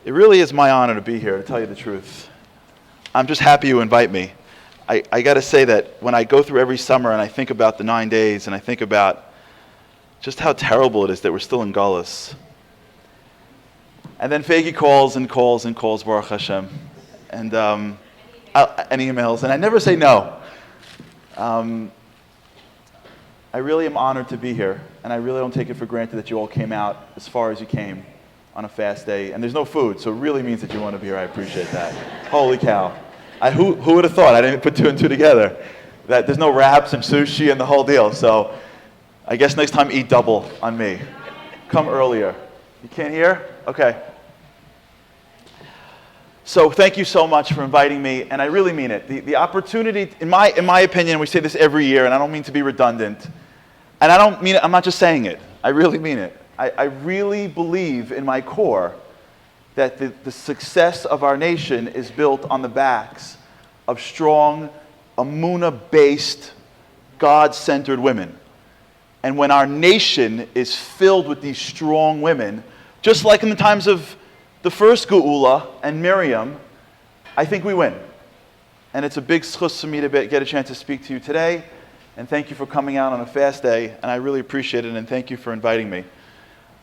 It really is my honor to be here, to tell you the truth. I'm just happy you invite me. I got to say that when I go through every summer and I think about the 9 days and I think about just how terrible it is that we're still in Gullus. And then Fagi calls and calls and calls, Baruch Hashem, and emails, and I never say no. I really am honored to be here, and I really don't take it for granted that you all came out as far as you came on a fast day. And there's no food, so it really means that you want to be here. I appreciate that. Holy cow. Who would have thought? I didn't put two and two together. That there's no wraps and sushi and the whole deal. So I guess next time eat double on me. Come earlier. You can't hear? Okay. So thank you so much for inviting me, and I really mean it. The opportunity, in my opinion, we say this every year, and I don't mean to be redundant, and I don't mean it, I'm not just saying it. I really mean it. I really believe in my core that the success of our nation is built on the backs of strong, Amunah-based, God-centered women. And when our nation is filled with these strong women, just like in the times of the first Geula and Miriam, I think we win. And it's a big schus for me to get a chance to speak to you today. And thank you for coming out on a fast day. And I really appreciate it. And thank you for inviting me.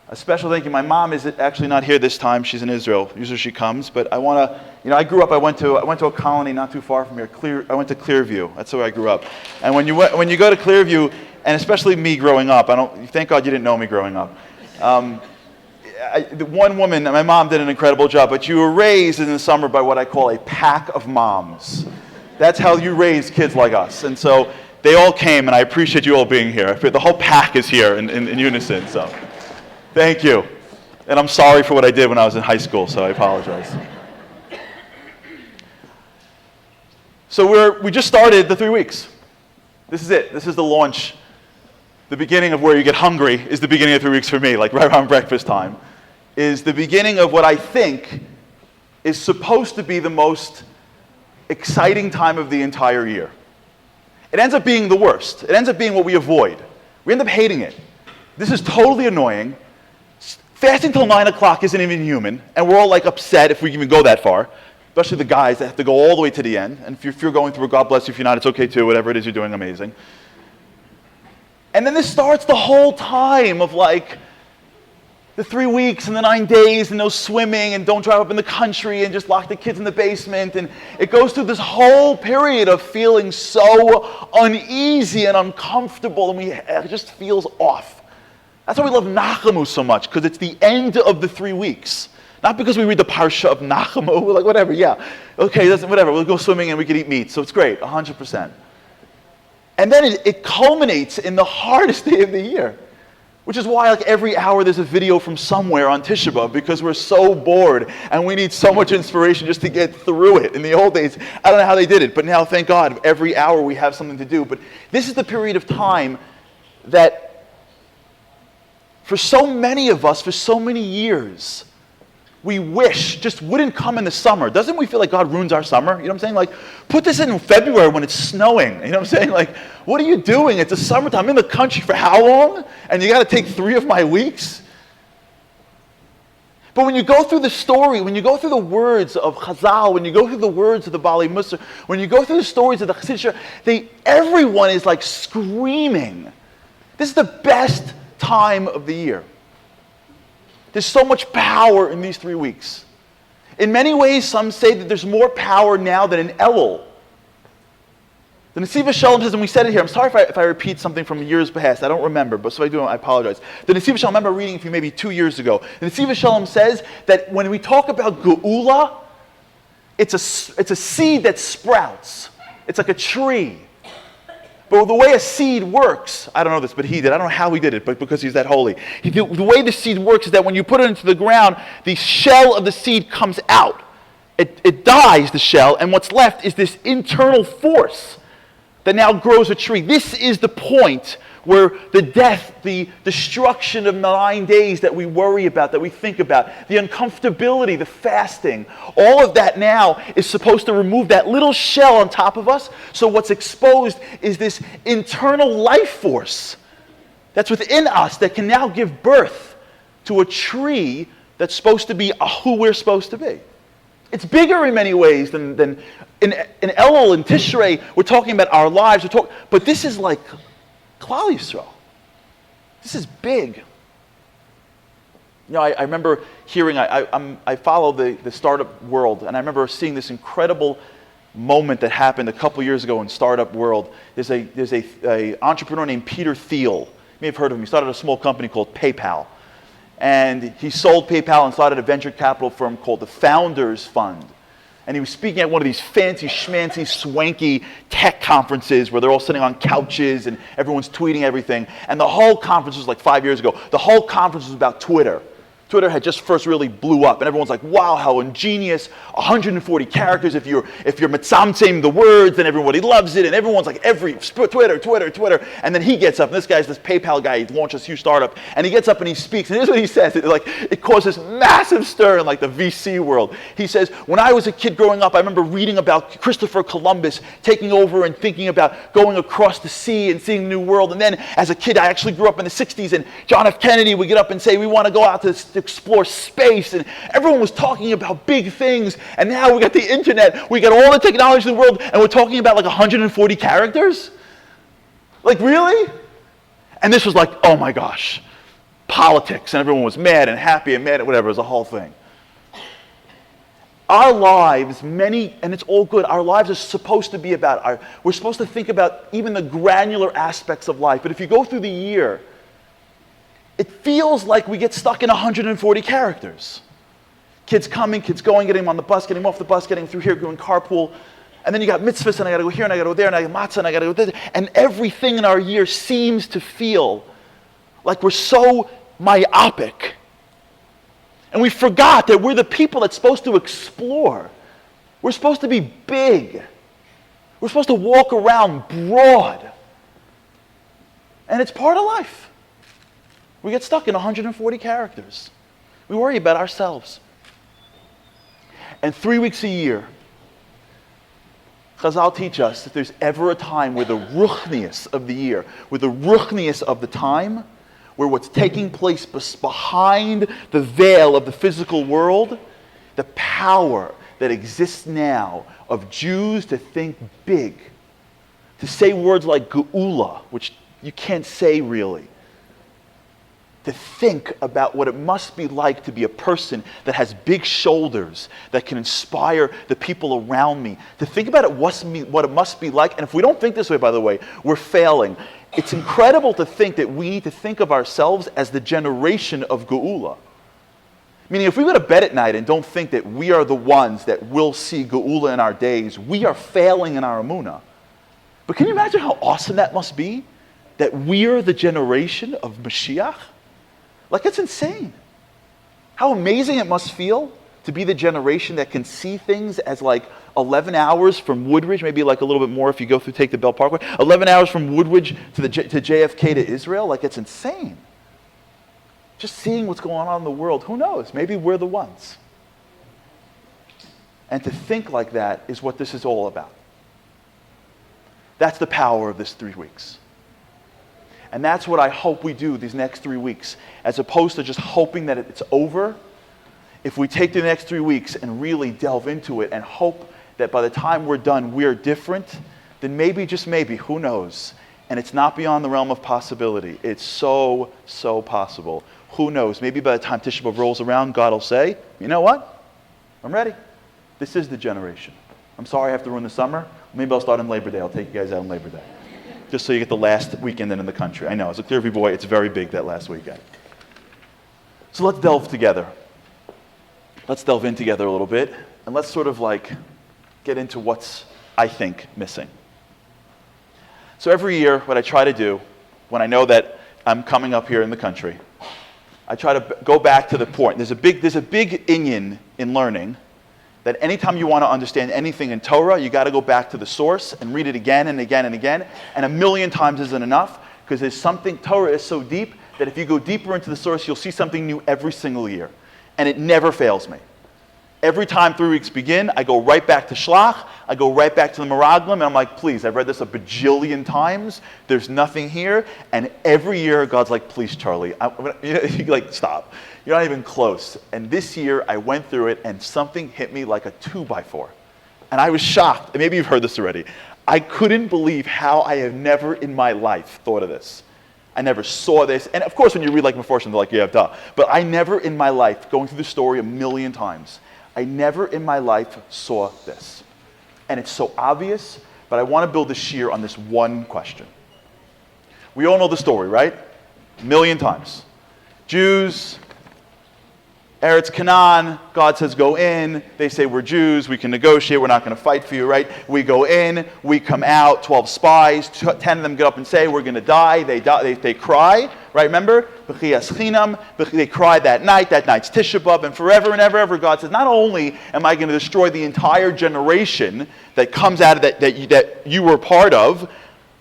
A special thank you. My mom is actually not here this time. She's in Israel. Usually she comes. But I want to, I grew up, I went to a colony not too far from here. I went to Clearview. That's where I grew up. And when you go to Clearview, and especially me growing up, thank God you didn't know me growing up. The one woman, my mom did an incredible job, but you were raised in the summer by what I call a pack of moms. That's how you raise kids like us. And so they all came, and I appreciate you all being here. The whole pack is here in unison, so thank you. And I'm sorry for what I did when I was in high school, so I apologize. So we just started the 3 weeks. This is it. This is the launch. The beginning of where you get hungry is the beginning of 3 weeks for me, like right around breakfast time, is the beginning of what I think is supposed to be the most exciting time of the entire year. It ends up being the worst. It ends up being what we avoid. We end up hating it. This is totally annoying. Fasting till 9 o'clock isn't even human, and we're all like upset if we even go that far, especially the guys that have to go all the way to the end. And if you're going through it, God bless you. If you're not, it's okay too. Whatever it is you're doing, amazing. And then this starts the whole time of like the 3 weeks and the 9 days and no swimming and don't drive up in the country and just lock the kids in the basement. And it goes through this whole period of feeling so uneasy and uncomfortable, and it just feels off. That's why we love Nachamu so much, because it's the end of the 3 weeks. Not because we read the parsha of Nachamu, we're like, whatever, yeah. Okay, whatever, we'll go swimming and we can eat meat. So it's great, 100%. And then it culminates in the hardest day of the year, which is why like every hour there's a video from somewhere on Tisha B'Av, because we're so bored and we need so much inspiration just to get through it. In the old days, I don't know how they did it, but now, thank God, every hour we have something to do. But this is the period of time that for so many of us, for so many years, we wish just wouldn't come in the summer. Doesn't we feel like God ruins our summer? You know what I'm saying? Like, put this in February when it's snowing. You know what I'm saying? Like, what are you doing? It's the summertime. I'm in the country for how long? And you got to take 3 of my weeks? But when you go through the story, when you go through the words of Chazal, when you go through the words of the Baalei Musar, when you go through the stories of the Chassidish, everyone is like screaming. This is the best time of the year. There's so much power in these 3 weeks. In many ways, some say that there's more power now than in Elul. The Nesiv Shalom says, and we said it here, I'm sorry if I repeat something from years past, I don't remember, but so if I do, I apologize. The Nesiv Shalom, I remember reading it for you maybe 2 years ago. The Nesiv Shalom says that when we talk about Geula, it's a seed that sprouts. It's like a tree. But the way a seed works, I don't know this, but he did. I don't know how he did it, but because he's that holy. The way the seed works is that when you put it into the ground, the shell of the seed comes out. It dies, the shell, and what's left is this internal force that now grows a tree. This is the point where the death, the destruction of 9 days that we worry about, that we think about, the uncomfortability, the fasting, all of that now is supposed to remove that little shell on top of us. So what's exposed is this internal life force that's within us that can now give birth to a tree that's supposed to be who we're supposed to be. It's bigger in many ways than in Elul and Tishrei. We're talking about our lives. But this is like Klal Yisrael. This is big. I remember hearing, I follow the startup world, and I remember seeing this incredible moment that happened a couple years ago in startup world. There's a entrepreneur named Peter Thiel. You may have heard of him. He started a small company called PayPal. And he sold PayPal and started a venture capital firm called the Founders Fund. And he was speaking at one of these fancy, schmancy, swanky tech conferences where they're all sitting on couches and everyone's tweeting everything. And the whole conference was like 5 years ago. The whole conference was about Twitter. Twitter had just first really blew up, and everyone's like, wow, how ingenious, 140 characters. If you're mitzamtzim the words, then everybody loves it, and everyone's like, Twitter. And then he gets up, and this guy's this PayPal guy, he launched this huge startup, and he gets up and he speaks, and here's what he says. It causes massive stir in like the VC world. He says, when I was a kid growing up, I remember reading about Christopher Columbus taking over and thinking about going across the sea and seeing the new world. And then as a kid, I actually grew up in the 60s, and John F. Kennedy would get up and say, we want to go out to explore space, and everyone was talking about big things, and now we got the internet, we got all the technology in the world, and we're talking about like 140 characters? Like, really? And this was like, oh my gosh, politics, and everyone was mad and happy and mad at whatever, it was a whole thing. Our lives, and it's all good, our lives are supposed to be about, we're supposed to think about even the granular aspects of life, but if you go through the year, it feels like we get stuck in 140 characters. Kids coming, kids going, getting them on the bus, getting them off the bus, getting through here, going carpool. And then you got mitzvahs, and I got to go here, and I got to go there, and I got matzah, and I got to go there. And everything in our year seems to feel like we're so myopic. And we forgot that we're the people that's supposed to explore. We're supposed to be big. We're supposed to walk around broad. And it's part of life. We get stuck in 140 characters. We worry about ourselves. And 3 weeks a year, Chazal teach us that there's ever a time where the ruchnius of the year, where the ruchnius of the time, where what's taking place behind the veil of the physical world, the power that exists now of Jews to think big, to say words like geula, which you can't say really, to think about what it must be like to be a person that has big shoulders, that can inspire the people around me, to think about what it must be like. And if we don't think this way, by the way, we're failing. It's incredible to think that we need to think of ourselves as the generation of Geula. Meaning, if we go to bed at night and don't think that we are the ones that will see Geula in our days, we are failing in our emunah. But can you imagine how awesome that must be? That we're the generation of Mashiach? Like, it's insane. How amazing it must feel to be the generation that can see things as like 11 hours from Woodridge, maybe like a little bit more if you take the Bell Parkway, 11 hours from Woodridge to JFK to Israel. Like, it's insane. Just seeing what's going on in the world, who knows? Maybe we're the ones. And to think like that is what this is all about. That's the power of this 3 weeks. And that's what I hope we do these next 3 weeks, as opposed to just hoping that it's over. If we take the next 3 weeks and really delve into it and hope that by the time we're done, we're different, then maybe, just maybe, who knows? And it's not beyond the realm of possibility. It's so, so possible. Who knows? Maybe by the time Tisha B'Av rolls around, God will say, you know what? I'm ready. This is the generation. I'm sorry I have to ruin the summer. Maybe I'll start on Labor Day. I'll take you guys out on Labor Day. Just so you get the last weekend in the country. I know, as a Clearview boy, it's very big that last weekend. So let's delve together. Let's delve in together a little bit, and let's sort of like get into what's, I think, missing. So every year, what I try to do, when I know that I'm coming up here in the country, I try to go back to the point. There's a big inyan in learning that anytime you want to understand anything in Torah, you got to go back to the source and read it again and again and again. And 1,000,000 times isn't enough, because there's something, Torah is so deep that if you go deeper into the source, you'll see something new every single year. And it never fails me. Every time 3 weeks begin, I go right back to Shlach, I go right back to the Meraglim, and I'm like, please, I've read this a bajillion times, there's nothing here. And every year, God's like, please, Charlie, like, stop. You're not even close. And this year, I went through it, and something hit me like a 2x4. And I was shocked. And maybe you've heard this already. I couldn't believe how I have never in my life thought of this. I never saw this. And of course, when you read like Meforshim, they're like, yeah, duh. But I never in my life, going through the story a million times, I never in my life saw this. And it's so obvious, but I want to build a shear on this one question. We all know the story, right? A million times. Jews, Eretz Canaan, God says go in. They say we're Jews, we can negotiate, we're not going to fight for you, right? We go in, we come out, 12 spies, 10 of them get up and say we're going to die. They cry, right? Remember? They cry that night. That night's Tisha B'Av, and forever and ever God says, not only am I going to destroy the entire generation that comes out of that you were part of.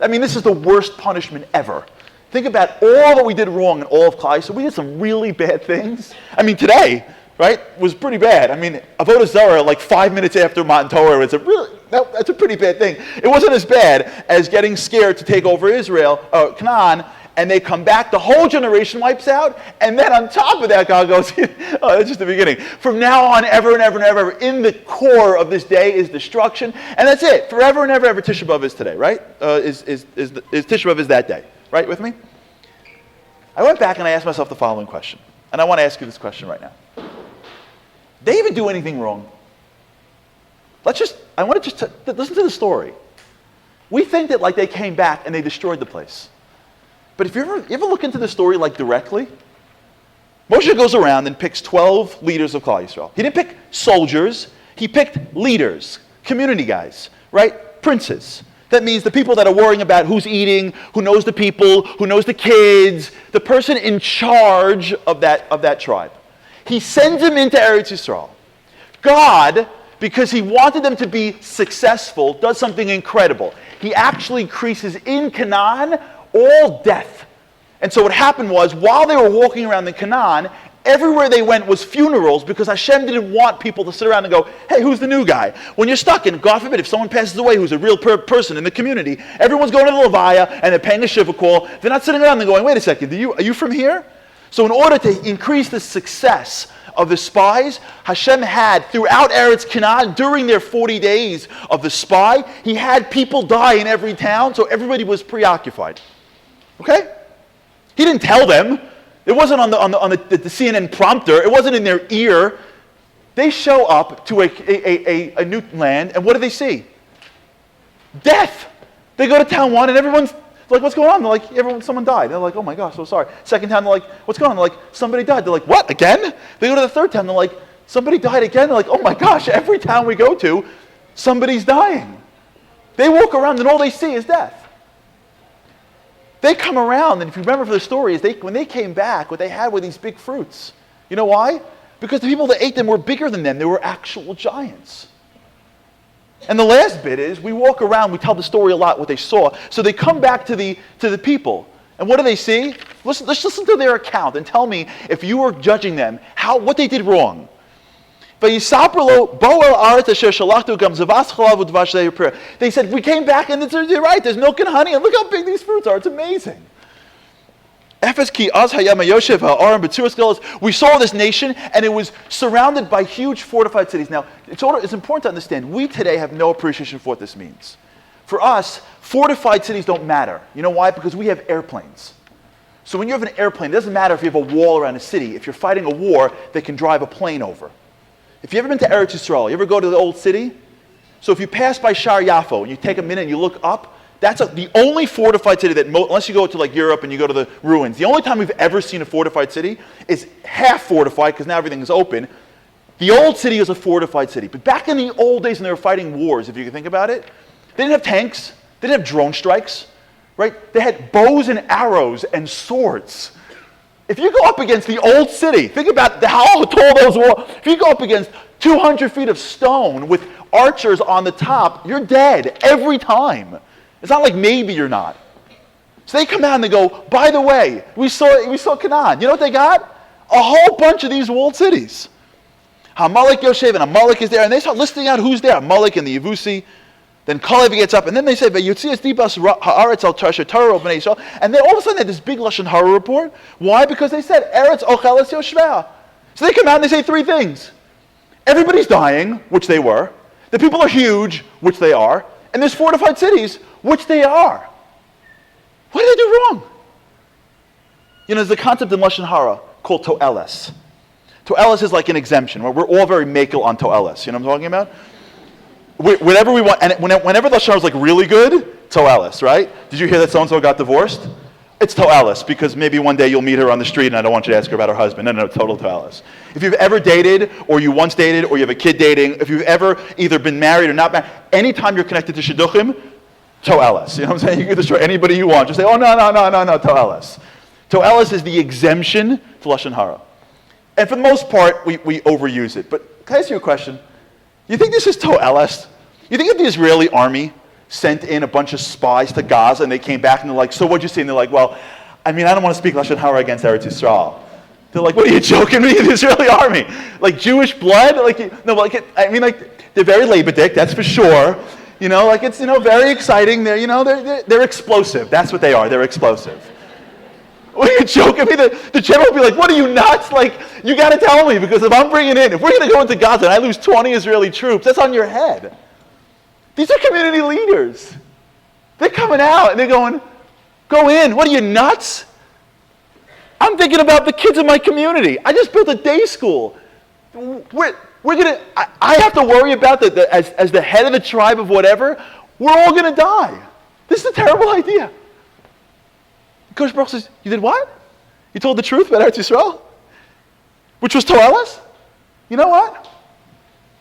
I mean, this is the worst punishment ever. Think about all that we did wrong in all of Klal. So we did some really bad things. I mean, today, right, was pretty bad. I mean, Avodah Zarah, like 5 minutes after Matan Torah, that's a pretty bad thing. It wasn't as bad as getting scared to take over Israel, Canaan, and they come back, the whole generation wipes out, and then on top of that, God goes, oh, that's just the beginning. From now on, ever and ever and ever, in the core of this day is destruction, and that's it. Forever and ever, Tisha B'Av is today, right? Tisha B'Av is that day. Right with me? I went back and I asked myself the following question. And I want to ask you this question right now. Did they even do anything wrong? I want to just listen to the story. We think that like they came back and they destroyed the place. But if you ever look into the story like directly, Moshe goes around and picks 12 leaders of Klal Yisrael. He didn't pick soldiers, he picked leaders, community guys, right? Princes. That means the people that are worrying about who's eating, who knows the people, who knows the kids, the person in charge of that tribe. He sends them into Eretz Yisrael. God, because he wanted them to be successful, does something incredible. He actually increases in Canaan all death. And so what happened was, while they were walking around in Canaan, everywhere they went was funerals because Hashem didn't want people to sit around and go, hey, who's the new guy? When you're stuck in, God forbid, if someone passes away who's a real person in the community, everyone's going to the Levaya and they're paying a shiva call. They're not sitting around and going, wait a second, are you from here? So in order to increase the success of the spies, Hashem had, throughout Eretz Canaan, during their 40 days of the spy, he had people die in every town, so everybody was preoccupied. Okay? He didn't tell them. It wasn't on the CNN prompter. It wasn't in their ear. They show up to a new land, and what do they see? Death. They go to town one, and everyone's like, what's going on? They're like, someone died. They're like, oh my gosh, so sorry. Second town, they're like, what's going on? They're like, somebody died. They're like, what, again? They go to the third town, they're like, somebody died again. They're like, oh my gosh, every town we go to, somebody's dying. They walk around, and all they see is death. They come around, and if you remember from the story, when they came back, what they had were these big fruits. You know why? Because the people that ate them were bigger than them. They were actual giants. And the last bit is, we walk around, we tell the story a lot, what they saw. So they come back to the people. And what do they see? Let's listen to their account and tell me, if you were judging them, what they did wrong. They said, we came back and you're right, there's milk and honey, and look how big these fruits are, it's amazing. We saw this nation, and it was surrounded by huge fortified cities. Now, it's important to understand, we today have no appreciation for what this means. For us, fortified cities don't matter. You know why? Because we have airplanes. So when you have an airplane, it doesn't matter if you have a wall around a city. If you're fighting a war, they can drive a plane over. If you've ever been to Eretz Yisrael, you ever go to the old city? So if you pass by Shar Yafo and you take a minute and you look up, that's the only fortified city that, unless you go to like Europe and you go to the ruins, the only time we've ever seen a fortified city is half fortified because now everything is open. The old city is a fortified city. But back in the old days when they were fighting wars, if you can think about it, they didn't have tanks, they didn't have drone strikes, right? They had bows and arrows and swords. If you go up against the old city, think about how tall those were. If you go up against 200 feet of stone with archers on the top, you're dead every time. It's not like maybe you're not. So they come out and they go, by the way, we saw Canaan. You know what they got? A whole bunch of these walled cities. Hamalek Yoshev, and Amalek is there, and they start listing out who's there. Amalek and the Yevusi. Then Kalev gets up, and then they say, "Vayutzias dibas haaretz al Tarsha Torah b'nei Yisrael." And then all of a sudden they had this big lashon hara report. Why? Because they said Eretz ocheles yoshvea. So they come out and they say three things. Everybody's dying, which they were. The people are huge, which they are. And there's fortified cities, which they are. What did they do wrong? There's a concept in Lashon Hara called to'eles. To'eles is like an exemption. We're all very makel on to'eles. You know what I'm talking about? Whatever we want, and whenever Lashon Hara is like really good, to'eles, right? Did you hear that so-and-so got divorced? It's to'eles, because maybe one day you'll meet her on the street and I don't want you to ask her about her husband. No, total to'eles. If you've ever dated, or you once dated, or you have a kid dating, if you've ever either been married or not married, anytime you're connected to shidduchim, to'eles. You know what I'm saying? You can destroy anybody you want. Just say, oh, no, to'eles. To'eles is the exemption to Lashon Hara. And for the most part, we overuse it. But can I ask you a question? You think this is to'eles? You think if the Israeli army sent in a bunch of spies to Gaza and they came back and they're like, so what'd you see? And they're like, well, I don't want to speak Lashon Hara against Eretz Yisrael. They're like, what are you joking me? The Israeli army. Like Jewish blood? They're very Leibedic, that's for sure. It's very exciting. They're explosive. That's what they are. They're explosive. What are you joking me? The general will be like, what are you nuts? You got to tell me, because if we're going to go into Gaza and I lose 20 Israeli troops, that's on your head. These are community leaders. They're coming out and they're going, go in. What are you, nuts? I'm thinking about the kids in my community. I just built a day school. I have to worry about as the head of the tribe of whatever, we're all going to die. This is a terrible idea. Kosh Baruch says, you did what? You told the truth about Eretz Yisrael? Which was to'eles? You know what?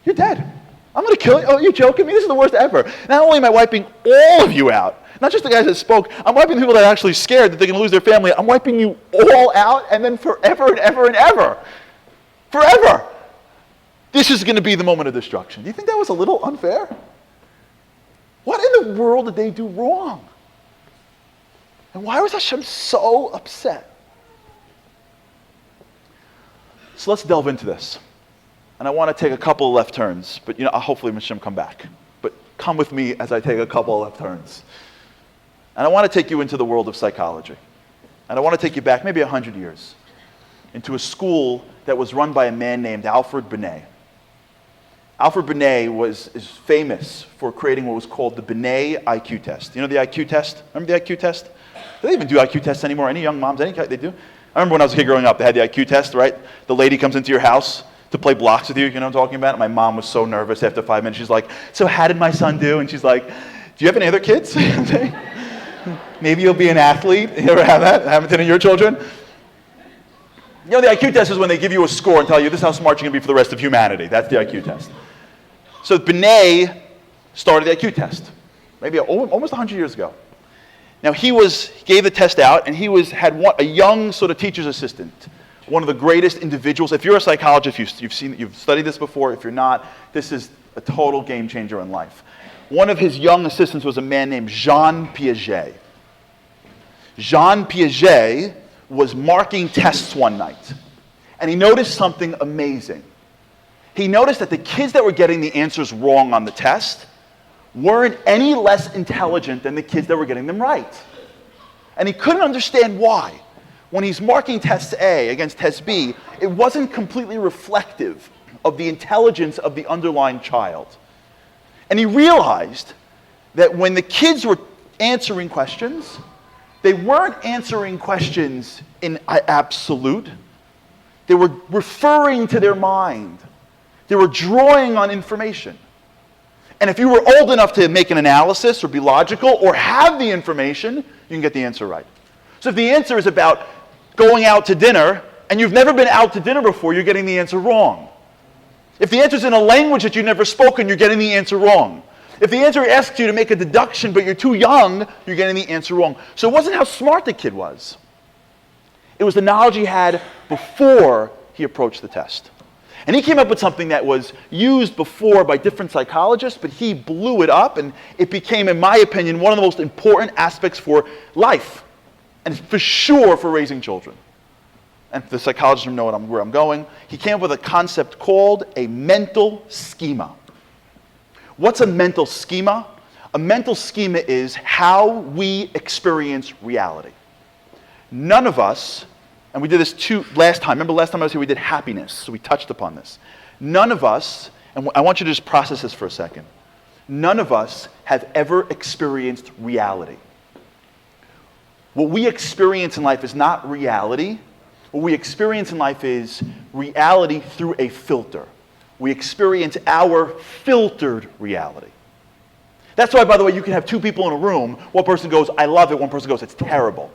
You're dead. I'm going to kill you. Oh, you're joking me? This is the worst ever. Not only am I wiping all of you out, not just the guys that spoke, I'm wiping the people that are actually scared that they're going to lose their family. I'm wiping you all out, and then forever and ever and ever. Forever. This is going to be the moment of destruction. Do you think that was a little unfair? What in the world did they do wrong? And why was Hashem so upset? So let's delve into this. And I want to take a couple of left turns, but hopefully Hashem come back. But come with me as I take a couple of left turns. And I want to take you into the world of psychology. And I want to take you back maybe 100 years into a school that was run by a man named Alfred Binet. Alfred Binet is famous for creating what was called the Binet IQ test. You know the IQ test? Remember the IQ test? Do they even do IQ tests anymore? Any young moms? They do? I remember when I was a kid growing up, they had the IQ test, right? The lady comes into your house to play blocks with you, you know what I'm talking about? And my mom was so nervous after 5 minutes. She's like, so how did my son do? And she's like, do you have any other kids? Maybe you'll be an athlete. You ever have that? Haven't any of your children? The IQ test is when they give you a score and tell you this is how smart you're going to be for the rest of humanity. That's the IQ test. So Binet started the IQ test, maybe almost 100 years ago. Now he gave the test out, and he had a young sort of teacher's assistant, one of the greatest individuals. If you're a psychologist, you've studied this before. If you're not, this is a total game changer in life. One of his young assistants was a man named Jean Piaget. Jean Piaget was marking tests one night, and he noticed something amazing. He noticed that the kids that were getting the answers wrong on the test weren't any less intelligent than the kids that were getting them right. And he couldn't understand why. When he's marking test A against test B, it wasn't completely reflective of the intelligence of the underlying child. And he realized that when the kids were answering questions, they weren't answering questions in absolute. They were referring to their mind. They were drawing on information. And if you were old enough to make an analysis or be logical or have the information, you can get the answer right. So if the answer is about going out to dinner and you've never been out to dinner before, you're getting the answer wrong. If the answer is in a language that you've never spoken, you're getting the answer wrong. If the answer asks you to make a deduction but you're too young, you're getting the answer wrong. So it wasn't how smart the kid was. It was the knowledge he had before he approached the test. And he came up with something that was used before by different psychologists, but he blew it up, and it became, in my opinion, one of the most important aspects for life, and for sure for raising children. And the psychologists know where I'm going. He came up with a concept called a mental schema. What's a mental schema? A mental schema is how we experience reality. None of us and we did this last time. Remember last time I was here, we did happiness, so we touched upon this. None of us, and I want you to just process this for a second, none of us have ever experienced reality. What we experience in life is not reality. What we experience in life is reality through a filter. We experience our filtered reality. That's why, by the way, you can have two people in a room. One person goes, I love it. One person goes, it's terrible.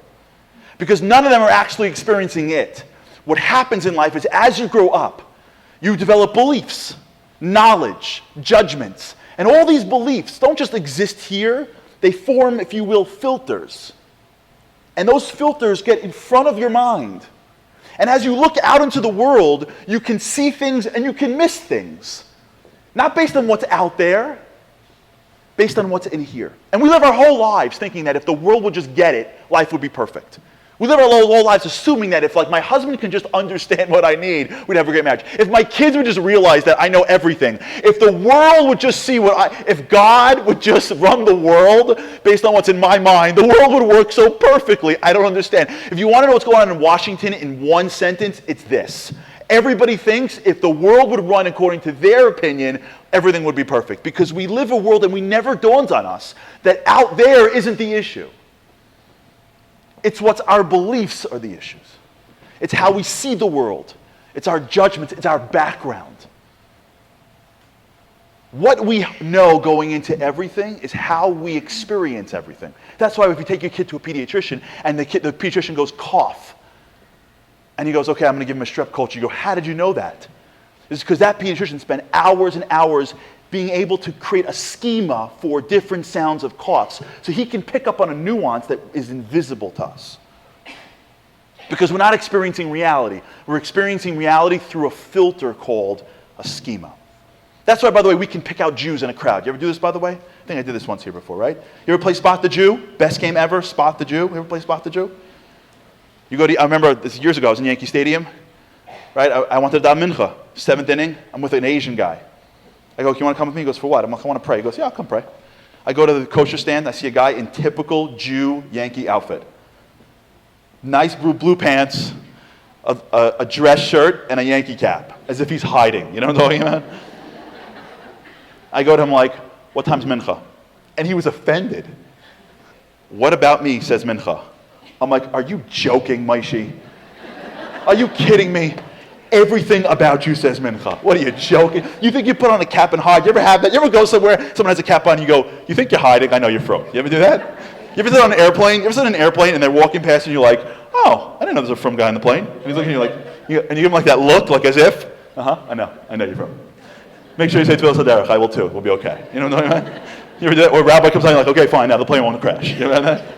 Because none of them are actually experiencing it. What happens in life is as you grow up, you develop beliefs, knowledge, judgments. And all these beliefs don't just exist here. They form, if you will, filters. And those filters get in front of your mind. And as you look out into the world, you can see things and you can miss things. Not based on what's out there, based on what's in here. And we live our whole lives thinking that if the world would just get it, life would be perfect. We live our whole lives assuming that if like my husband can just understand what I need, we'd have a great marriage. If my kids would just realize that I know everything. If the world would just see if God would just run the world based on what's in my mind, the world would work so perfectly. I don't understand. If you want to know what's going on in Washington in one sentence, it's this. Everybody thinks if the world would run according to their opinion, everything would be perfect. Because we live a world and we never dawns on us that out there isn't the issue. It's what's our beliefs are the issues. It's how we see the world. It's our judgments. It's our background. What we know going into everything is how we experience everything. That's why if you take your kid to a pediatrician and the pediatrician goes, cough, and he goes, okay, I'm going to give him a strep culture. You go, how did you know that? It's because that pediatrician spent hours and hours being able to create a schema for different sounds of coughs so he can pick up on a nuance that is invisible to us. Because we're not experiencing reality. We're experiencing reality through a filter called a schema. That's why, by the way, we can pick out Jews in a crowd. You ever do this, by the way? I think I did this once here before, right? You ever play Spot the Jew? Best game ever, Spot the Jew. You ever play Spot the Jew? I remember this years ago, I was in Yankee Stadium, right? I wanted to daven mincha, 7th inning. I'm with an Asian guy. I go, you want to come with me? He goes, for what? I'm like, I want to pray. He goes, yeah, I'll come pray. I go to the kosher stand. I see a guy in typical Jew Yankee outfit. Nice blue pants, a dress shirt, and a Yankee cap, as if he's hiding. You know what I'm talking about? I go to him like, what time's mincha? And he was offended. What about me, says mincha? I'm like, are you joking, Maishi? Are you kidding me? Everything about you says mincha. What are you joking? You think you put on a cap and hide? You ever have that? You ever go somewhere, someone has a cap on, you go, you think you're hiding? I know you're from. You ever do that? You ever sit on an airplane? You ever sit on an airplane and they're walking past you and you're like, oh, I didn't know there's a from guy on the plane. And he's looking at you like, and you give him like that look, like as if, I know you're from. Make sure you say Tfilas Haderech, I will too, we'll be okay. You know what I'm saying? You ever do that? Or a rabbi comes on, you're like, okay, fine, now the plane won't crash. You know that?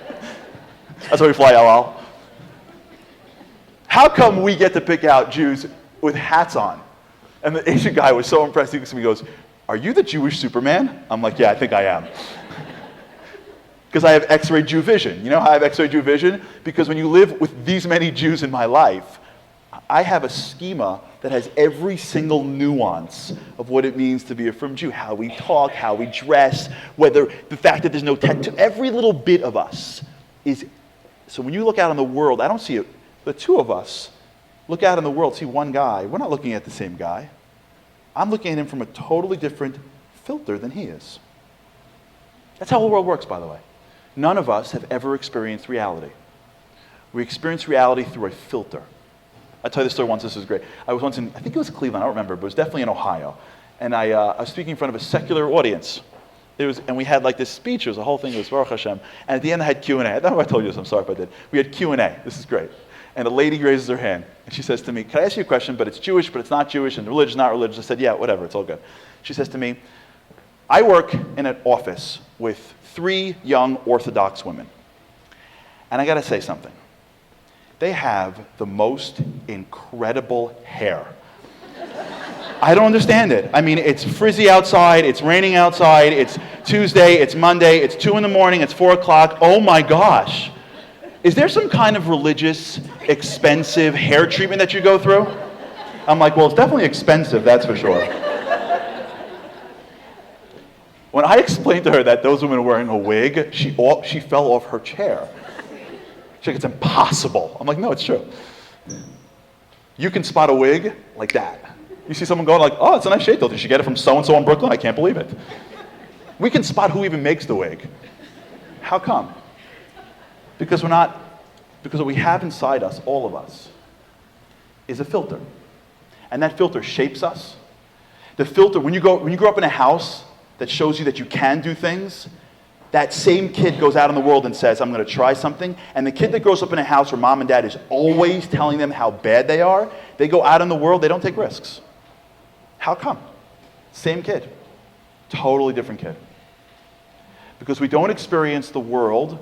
That's why we fly Al. How come we get to pick out Jews with hats on? And the Asian guy was so impressed. He looks at me and goes, are you the Jewish Superman? I'm like, yeah, I think I am. Because I have X-ray Jew vision. You know how I have X-ray Jew vision? Because when you live with these many Jews in my life, I have a schema that has every single nuance of what it means to be a frum Jew. How we talk, how we dress, whether the fact that there's no tattoo. Every little bit of us is... So when you look out in the world, I don't see it. The two of us look out in the world, see one guy. We're not looking at the same guy. I'm looking at him from a totally different filter than he is. That's how the world works, by the way. None of us have ever experienced reality. We experience reality through a filter. I'll tell you this story once. This is great. I was once in, I think it was Cleveland, I don't remember, but it was definitely in Ohio. And I was speaking in front of a secular audience. And we had like this speech, it was a whole thing, it was Baruch Hashem. And at the end I had Q&A. I don't know if I told you this, I'm sorry if I did. We had Q&A, this is great. And a lady raises her hand, and she says to me, can I ask you a question, but it's Jewish, but it's not Jewish, and religious, not religious. I said, yeah, whatever, it's all good. She says to me, I work in an office with 3 young Orthodox women. And I gotta say something. They have the most incredible hair. I don't understand it. I mean, it's frizzy outside, it's raining outside, it's Tuesday, it's Monday, it's 2 in the morning, it's 4 o'clock. Oh my gosh. Is there some kind of religious, expensive hair treatment that you go through? I'm like, well, it's definitely expensive, that's for sure. When I explained to her that those women were wearing a wig, she fell off her chair. She's like, it's impossible. I'm like, no, it's true. You can spot a wig like that. You see someone going like, oh, it's a nice shade though. Did you get it from so-and-so in Brooklyn? I can't believe it. We can spot who even makes the wig. How come? Because what we have inside us, all of us, is a filter. And that filter shapes us. The filter, when you grow up in a house that shows you that you can do things, that same kid goes out in the world and says, I'm going to try something. And the kid that grows up in a house where mom and dad is always telling them how bad they are, they go out in the world, they don't take risks. How come? Same kid. Totally different kid. Because we don't experience the world,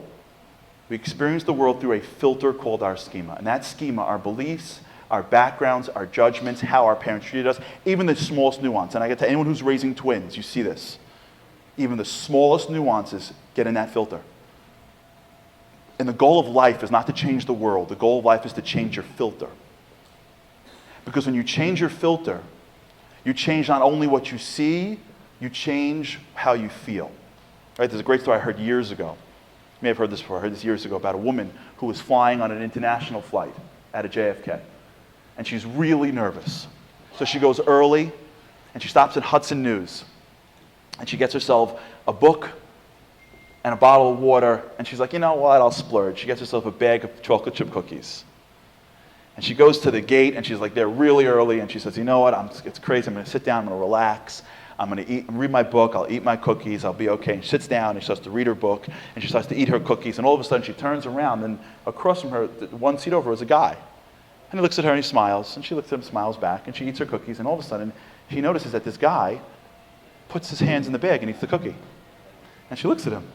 we experience the world through a filter called our schema. And that schema, our beliefs, our backgrounds, our judgments, how our parents treated us, even the smallest nuance. And I get to anyone who's raising twins, you see this. Even the smallest nuances get in that filter. And the goal of life is not to change the world. The goal of life is to change your filter. Because when you change your filter, you change not only what you see, you change how you feel. Right? There's a great story I heard years ago. You may have heard this before. I heard this years ago about a woman who was flying on an international flight at a JFK. And she's really nervous. So she goes early, and she stops at Hudson News. And she gets herself a book and a bottle of water, and she's like, you know what, I'll splurge. She gets herself a bag of chocolate chip cookies. And she goes to the gate, and she's like there really early, and she says, you know what, it's crazy, I'm going to sit down, I'm going to relax, I'm going to read my book, I'll eat my cookies, I'll be okay. And she sits down, and she starts to read her book, and she starts to eat her cookies, and all of a sudden she turns around, and across from her, one seat over, is a guy. And he looks at her, and he smiles, and she looks at him, smiles back, and she eats her cookies, and all of a sudden she notices that this guy puts his hands in the bag and eats the cookie. And she looks at him.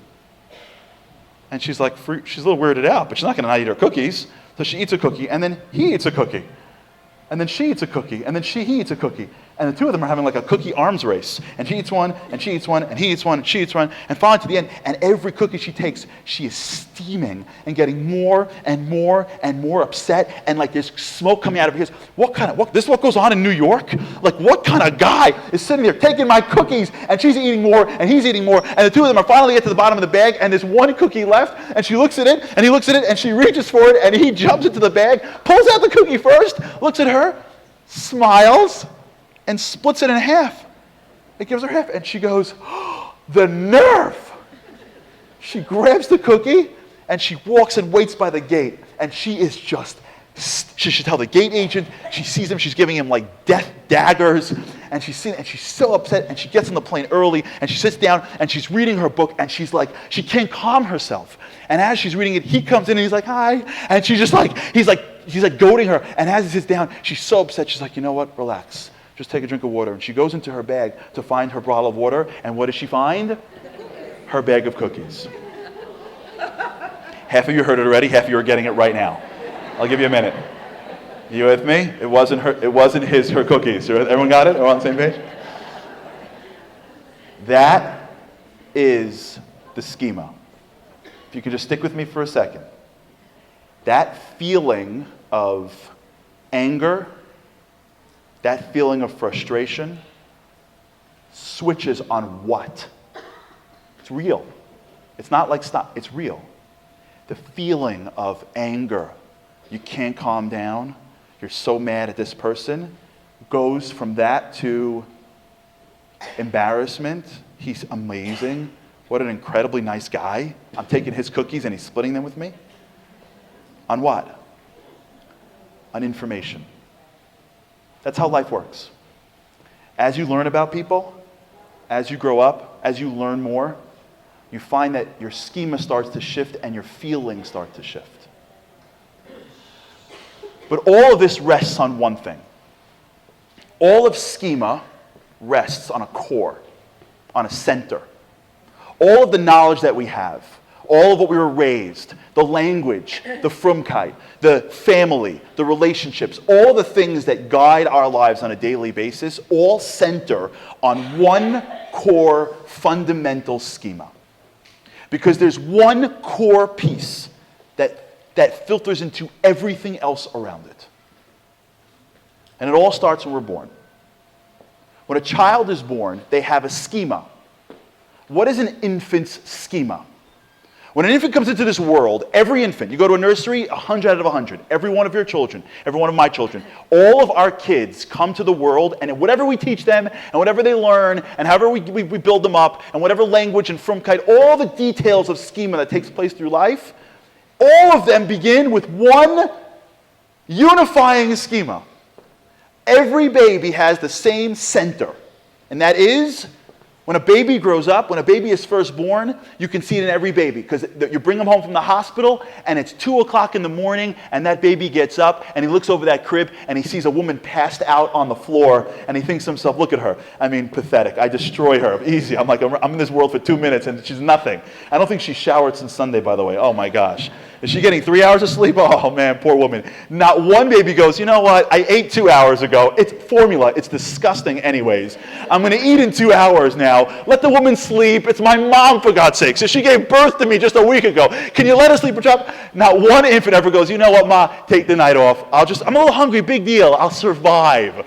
And she's like, she's a little weirded out, but she's not going to not eat her cookies. So she eats a cookie, and then he eats a cookie. And then she eats a cookie, and then he eats a cookie. And the two of them are having like a cookie arms race. And he eats one, and she eats one, and he eats one, and she eats one. And finally to the end, and every cookie she takes, she is steaming and getting more and more and more upset. And like there's smoke coming out of her ears. This is what goes on in New York? Like what kind of guy is sitting there taking my cookies, and she's eating more, and he's eating more. And the two of them are finally get to the bottom of the bag, and there's one cookie left, and she looks at it, and he looks at it, and she reaches for it, and he jumps into the bag, pulls out the cookie first, looks at her, smiles, and splits it in half. It gives her half. And she goes, oh, the nerve! She grabs the cookie, and she walks and waits by the gate. And she is just, she should tell the gate agent, she sees him, she's giving him like death daggers. And she's so upset, and she gets on the plane early, and she sits down, and she's reading her book, and she's like, she can't calm herself. And as she's reading it, he comes in, and he's like, hi. And she's just like, he's like goading her. And as he sits down, she's so upset, she's like, you know what, relax. Just take a drink of water. And she goes into her bag to find her bottle of water. And what does she find? Her bag of cookies. Half of you heard it already. Half of you are getting it right now. I'll give you a minute. You with me? It wasn't her cookies. Everyone got it? Are we on the same page? That is the schema. If you could just stick with me for a second. That feeling of anger, that feeling of frustration switches on what? It's real. It's not like stop. It's real. The feeling of anger, you can't calm down, you're so mad at this person, goes from that to embarrassment. He's amazing. What an incredibly nice guy. I'm taking his cookies and he's splitting them with me. On what? On information. That's how life works. As you learn about people, as you grow up, as you learn more, you find that your schema starts to shift and your feelings start to shift. But all of this rests on one thing. All of schema rests on a core, on a center. All of the knowledge that we have, all of what we were raised, the language, the frumkeit, the family, the relationships, all the things that guide our lives on a daily basis, all center on one core fundamental schema. Because there's one core piece that filters into everything else around it. And it all starts when we're born. When a child is born, they have a schema. What is an infant's schema? When an infant comes into this world, every infant, you go to a nursery, 100 out of 100, every one of your children, every one of my children, all of our kids come to the world, and whatever we teach them, and whatever they learn, and however we build them up, and whatever language and frumkeit, all the details of schema that takes place through life, all of them begin with one unifying schema. Every baby has the same center, and that is, when a baby grows up, when a baby is first born, you can see it in every baby, because you bring them home from the hospital, and it's 2 o'clock in the morning, and that baby gets up, and he looks over that crib, and he sees a woman passed out on the floor, and he thinks to himself, look at her. I mean, pathetic. I destroy her. Easy. I'm in this world for 2 minutes, and she's nothing. I don't think she showered since Sunday, by the way. Oh, my gosh. Is she getting 3 hours of sleep? Oh, man, poor woman. Not one baby goes, you know what? I ate 2 hours ago. It's formula. It's disgusting anyways. I'm going to eat in 2 hours now. Let the woman sleep. It's my mom, for God's sake. So she gave birth to me just a week ago. Can you let her sleep? Not one infant ever goes, you know what, Ma? Take the night off. I'm a little hungry. Big deal. I'll survive.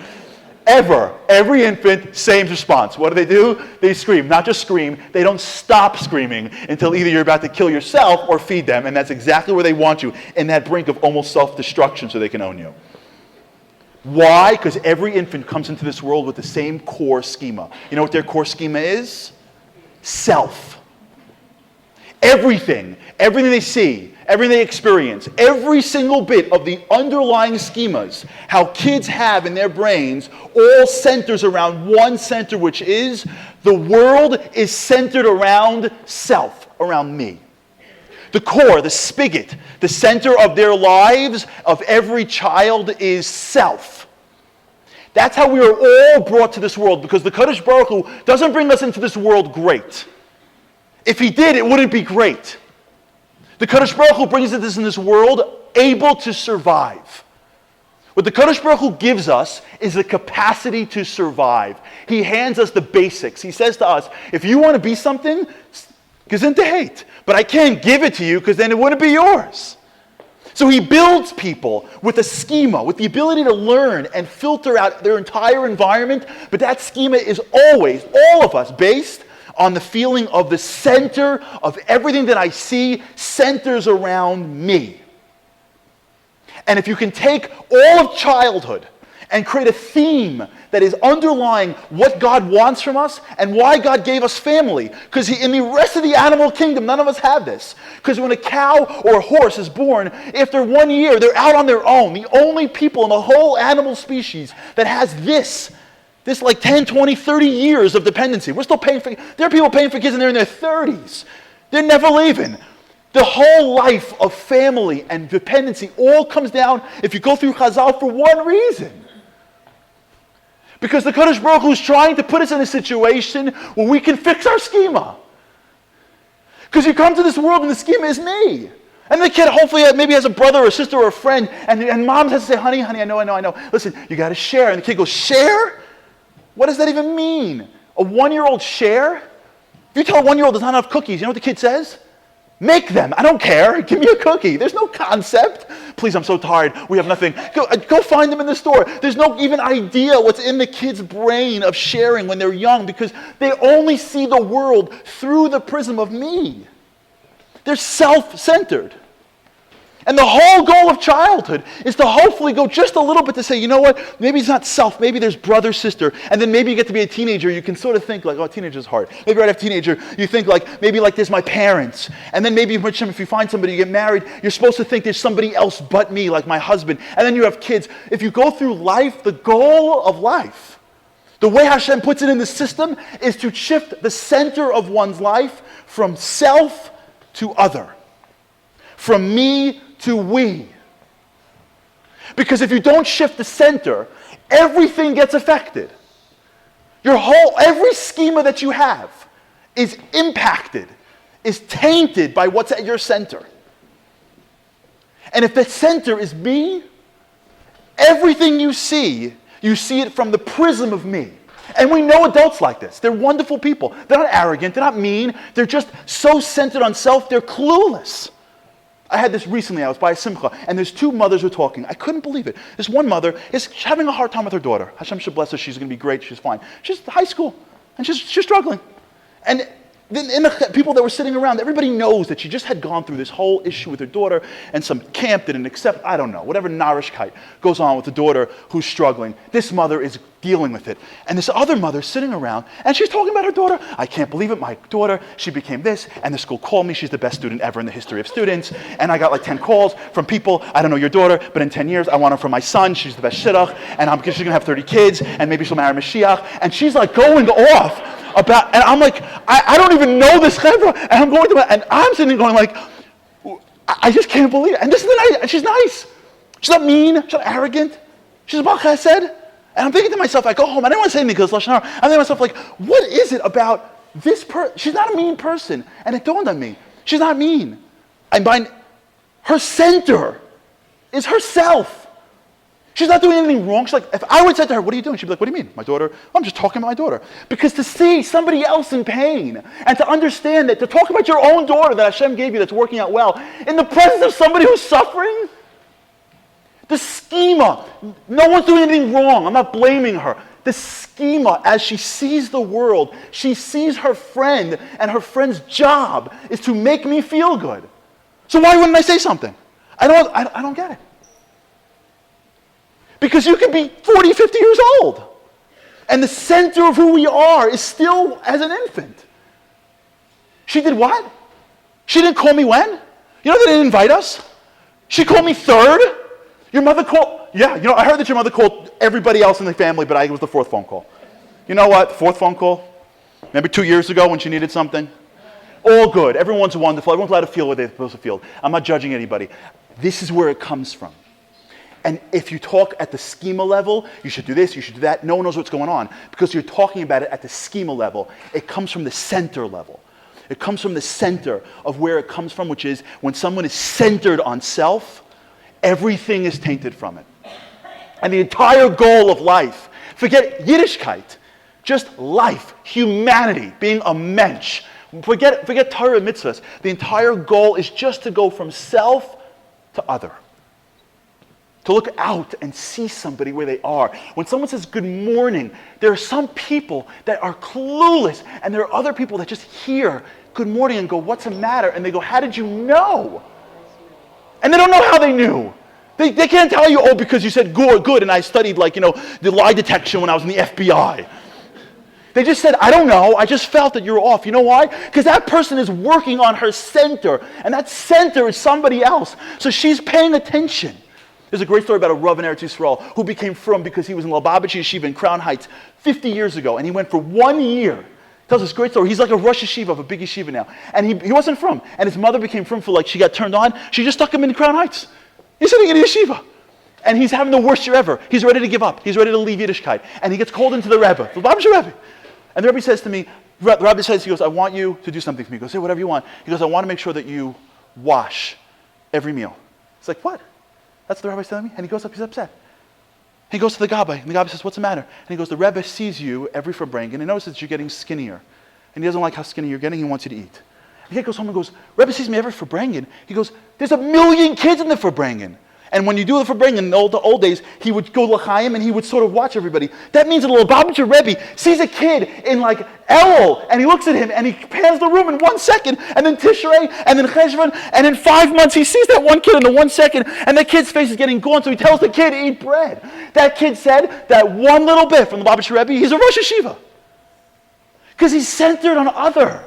Ever. Every infant, same response. What do? They scream. Not just scream. They don't stop screaming until either you're about to kill yourself or feed them. And that's exactly where they want you, in that brink of almost self-destruction so they can own you. Why? Because every infant comes into this world with the same core schema. You know what their core schema is? Self. Everything they see, everything they experience, every single bit of the underlying schemas, how kids have in their brains, all centers around one center, which is the world is centered around self, around me. The core, the spigot, the center of their lives, of every child, is self. That's how we are all brought to this world, because the Kadosh Baruch Hu doesn't bring us into this world great. If he did, it wouldn't be great. The Kadosh Baruch Hu brings us in this world able to survive. What the Kadosh Baruch Hu gives us is the capacity to survive. He hands us the basics. He says to us, if you want to be something, gesindheit hate. But I can't give it to you because then it wouldn't be yours. So he builds people with a schema, with the ability to learn and filter out their entire environment. But that schema is always, all of us, based on the feeling of the center of everything that I see centers around me. And if you can take all of childhood and create a theme that is underlying what God wants from us and why God gave us family, because in the rest of the animal kingdom, none of us have this. Because when a cow or a horse is born, after 1 year, they're out on their own. The only people in the whole animal species that has this like 10, 20, 30 years of dependency. We're still paying for, there are people paying for kids and they're in their 30s. They're never leaving. The whole life of family and dependency all comes down, if you go through Chazal, for one reason. Because the Kadosh Baruch Hu is trying to put us in a situation where we can fix our schema. Because you come to this world and the schema is me. And the kid hopefully maybe has a brother or a sister or a friend, and mom has to say, honey, I know. Listen, you got to share. And the kid goes, share? What does that even mean? A 1-year-old share? If you tell a 1-year-old does not have cookies, you know what the kid says? Make them. I don't care. Give me a cookie. There's no concept. Please, I'm so tired. We have nothing. Go find them in the store. There's no even idea what's in the kid's brain of sharing when they're young, because they only see the world through the prism of me. They're self-centered. And the whole goal of childhood is to hopefully go just a little bit to say, you know what, maybe it's not self, maybe there's brother, sister, and then maybe you get to be a teenager, you can sort of think like, oh, teenager's hard. Maybe right after teenager, you think like, maybe like there's my parents. And then maybe if you find somebody, you get married, you're supposed to think there's somebody else but me, like my husband. And then you have kids. If you go through life, the goal of life, the way Hashem puts it in the system, is to shift the center of one's life from self to other, from me to we. Because if you don't shift the center, everything gets affected. Every schema that you have is impacted, is tainted by what's at your center. And if the center is me, everything you see it from the prism of me. And we know adults like this. They're wonderful people. They're not arrogant. They're not mean. They're just so centered on self, they're clueless. I had this recently. I was by a simcha, and there's 2 mothers who are talking. I couldn't believe it. This one mother is having a hard time with her daughter. Hashem should bless her. She's going to be great. She's fine. She's high school, and she's struggling. And People that were sitting around, everybody knows that she just had gone through this whole issue with her daughter, and some camp didn't accept, I don't know, whatever narishkeit goes on with the daughter who's struggling. This mother is dealing with it. And this other mother is sitting around, and she's talking about her daughter. I can't believe it, my daughter, she became this, and the school called me, she's the best student ever in the history of students, and I got like 10 calls from people, I don't know your daughter, but in 10 years, I want her for my son, she's the best shidduch, and she's gonna have 30 kids, and maybe she'll marry Mashiach, and she's like going off about, and I'm like, I don't even know this chevra, and I'm going to, and I'm sitting there going like, I just can't believe it. And this is the nice, she's nice. She's not mean, she's not arrogant. She's about chesed. And I'm thinking to myself, I go home, I didn't want to say anything because it's Lashon Hara. I'm thinking to myself, like, what is it about this person? She's not a mean person. And it dawned on me, she's not mean. Her center is herself. She's not doing anything wrong. She's like, if I would say to her, what are you doing? She'd be like, what do you mean? My daughter? I'm just talking about my daughter. Because to see somebody else in pain and to understand that, to talk about your own daughter that Hashem gave you that's working out well, in the presence of somebody who's suffering, the schema, no one's doing anything wrong. I'm not blaming her. The schema, as she sees the world, she sees her friend, and her friend's job is to make me feel good. So why wouldn't I say something? I don't get it. Because you can be 40, 50 years old. And the center of who we are is still as an infant. She did what? She didn't call me when? You know they didn't invite us? She called me third? Your mother called? Yeah, I heard that your mother called everybody else in the family, but I was the fourth phone call. You know what? Fourth phone call? Maybe 2 years ago when she needed something? All good. Everyone's wonderful. Everyone's allowed to feel what they're supposed to feel. I'm not judging anybody. This is where it comes from. And if you talk at the schema level, you should do this, you should do that, no one knows what's going on because you're talking about it at the schema level. It comes from the center level. It comes from the center of where it comes from, which is when someone is centered on self, everything is tainted from it. And the entire goal of life, forget Yiddishkeit, just life, humanity, being a mensch. Forget Torah and mitzvahs. The entire goal is just to go from self to other. To look out and see somebody where they are. When someone says good morning, there are some people that are clueless, and there are other people that just hear good morning and go, what's the matter? And they go, how did you know? And they don't know how they knew. They can't tell you, because you said good, and I studied the lie detection when I was in the FBI. They just said, I don't know, I just felt that you're off. You know why? Because that person is working on her center, and that center is somebody else. So she's paying attention. There's a great story about a Rav in Eretz Yisrael who became frum because he was in Lubavitch Yeshiva in Crown Heights 50 years ago, and he went for 1 year. He tells this great story. He's like a Rosh Yeshiva of a big yeshiva now, and he wasn't frum. And his mother became frum for she got turned on. She just stuck him in Crown Heights. He's sitting in a yeshiva, and he's having the worst year ever. He's ready to give up. He's ready to leave Yiddishkeit, and he gets called into the Rebbe, the Lubavitch Rebbe, and the Rebbe says to me, the Rebbe says, he goes, I want you to do something for me. He goes, say whatever you want. He goes, I want to make sure that you wash every meal. It's like, what? That's what the rabbi's telling me. And he goes up, he's upset. He goes to the Gabbai, and the Gabbai says, what's the matter? And he goes, the Rebbe sees you every Farbrengen and he notices that you're getting skinnier. And he doesn't like how skinny you're getting, he wants you to eat. And he goes home and goes, Rebbe sees me every Farbrengen. He goes, there's 1 million kids in the Farbrengen. And when you do the Farbrengen in the old days, he would go l'chaim and he would sort of watch everybody. That means that the Lubavitcher Rebbe sees a kid in Elul, and he looks at him and he pans the room in 1 second, and then Tishrei, and then Cheshvan, and in 5 months he sees that one kid in the 1 second, and the kid's face is getting gaunt, so he tells the kid to eat bread. That kid said that one little bit from the Lubavitcher Rebbe, he's a Rosh Yeshiva. Because he's centered on other.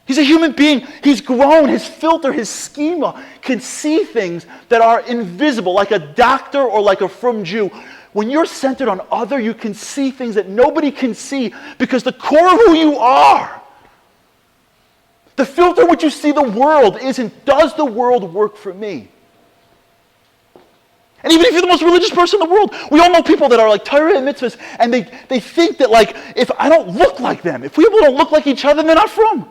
He's a human being. He's grown. His filter, his schema can see things that are invisible, like a doctor or like a frum Jew. When you're centered on other, you can see things that nobody can see because the core of who you are, the filter which you see the world isn't, does the world work for me? And even if you're the most religious person in the world, we all know people that are like Torah and mitzvahs, and they think that if I don't look like them, if people don't look like each other, they're not from.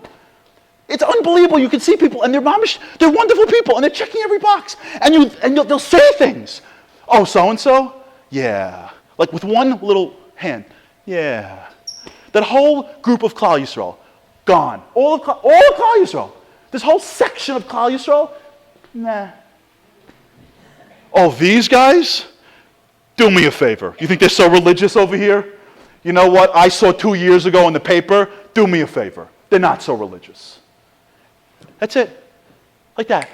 It's unbelievable. You can see people, and they're wonderful people, and they're checking every box. And they'll say things. Oh, so-and-so? Yeah. Like with one little hand. Yeah. That whole group of Klal Yisrael, gone. All of Klal Yisrael. This whole section of Klal Yisrael, nah. Oh, these guys? Do me a favor. You think they're so religious over here? You know what I saw 2 years ago in the paper? Do me a favor. they're not so religious. That's it. Like that.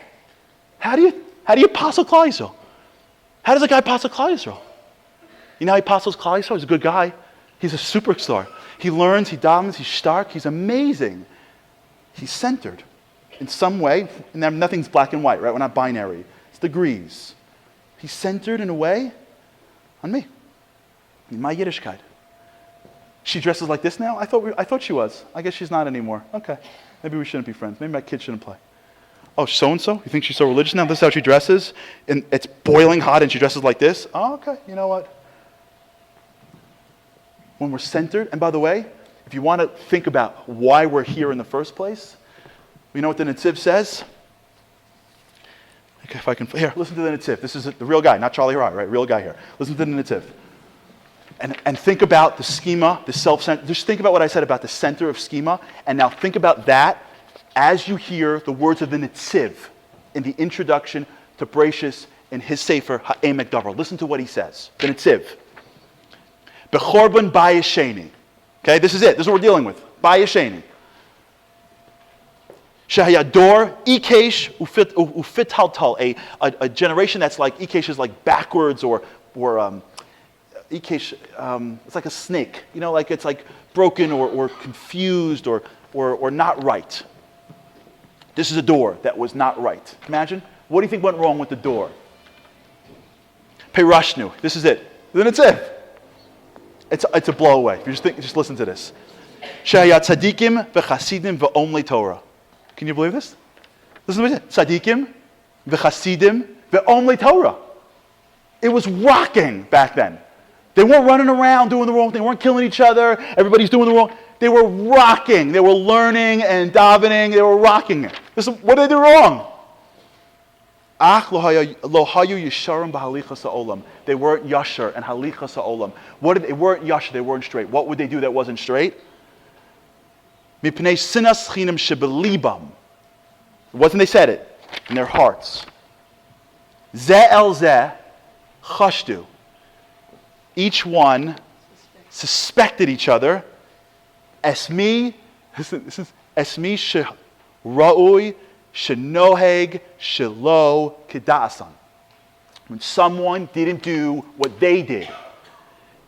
How do you apostle Klal Yisrael? How does a guy apostle Klal Yisrael? You know how he apostles Klal Yisrael? He's a good guy. He's a superstar. He learns, he davens, he's stark, he's amazing. He's centered in some way. And nothing's black and white, right? We're not binary. It's degrees. He's centered in a way on me, in my Yiddishkeit. She dresses like this now? I thought she was. I guess she's not anymore. Okay. Maybe we shouldn't be friends. Maybe my kid shouldn't play. Oh, so-and-so? You think she's so religious now? This is how she dresses? And it's boiling hot and she dresses like this? Oh, okay. You know what? When we're centered, and by the way, if you want to think about why we're here in the first place, you know what the Netziv says? Okay, if I can, here, listen to the Netziv. This is the real guy, not Charlie Harary, right? Real guy here. Listen to the Netziv. And think about the schema, the self-center. Just think about what I said about the center of schema, and now think about that as you hear the words of the Netziv in the introduction to Bereshis in his Sefer Ha'emek Davar. Listen to what he says. The Netziv. Bechorban bayesheni. Okay, this is it. This is what we're dealing with. Bayesheni. Shahayador ikesh ufit haltal. A generation that's like ikesh is like backwards or ikesh. It's like a snake. You know, like it's like broken or confused or not right. This is a door that was not right. Imagine. What do you think went wrong with the door? Peirashnu. This is it. Then it's it. It's a blowaway. If you just listen to this. Shayat tzadikim v'chasidim v'omlei Torah. Can you believe this? Listen to it. Tzadikim v'chasidim v'omlei Torah. It was rocking back then. They weren't running around doing the wrong thing. They weren't killing each other. Everybody's doing the wrong. They were rocking. They were learning and davening. They were rocking it. Listen, what did they do wrong? Lo hayu yisharim b'halichas ha'olam. They weren't yashar and halichas ha'olam. They weren't yashar. They weren't straight. What would they do that wasn't straight? Mipnei sinas chinam shebelibam. It wasn't they said it in their hearts. Zeh el zeh chashdu. Each one suspected each other. Esmi, this is esmi sheraui. Shenoheg shelo kedasan. When someone didn't do what they did.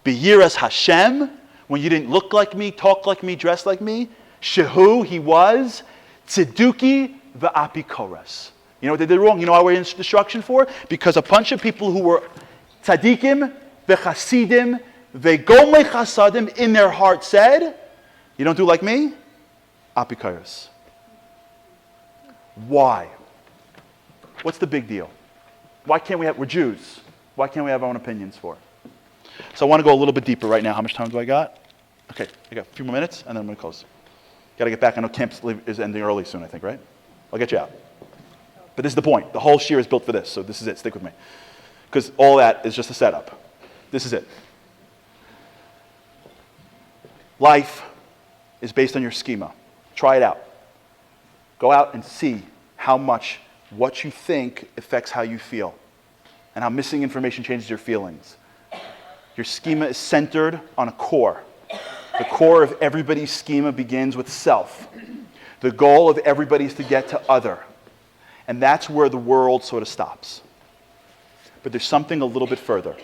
Beyiras Hashem, when you didn't look like me, talk like me, dress like me. Shehu, he was. Tzeduki v'apikoras. You know what they did wrong? You know why we're in destruction for? Because a bunch of people who were tzadikim v'chasidim v'gomei chasadim in their heart said, you don't do like me? Apikoras. Why? What's the big deal? Why can't we're Jews. Why can't we have our own opinions for? So I want to go a little bit deeper right now. How much time do I got? Okay, I got a few more minutes and then I'm going to close. Got to get back. I know camp is ending early soon, I think, right? I'll get you out. But this is the point. The whole shiur is built for this, so this is it. Stick with me. Because all that is just a setup. This is it. Life is based on your schema. Try it out. Go out and see how much what you think affects how you feel and how missing information changes your feelings. Your schema is centered on a core. The core of everybody's schema begins with self. The goal of everybody is to get to other. And that's where the world sort of stops. But there's something a little bit further.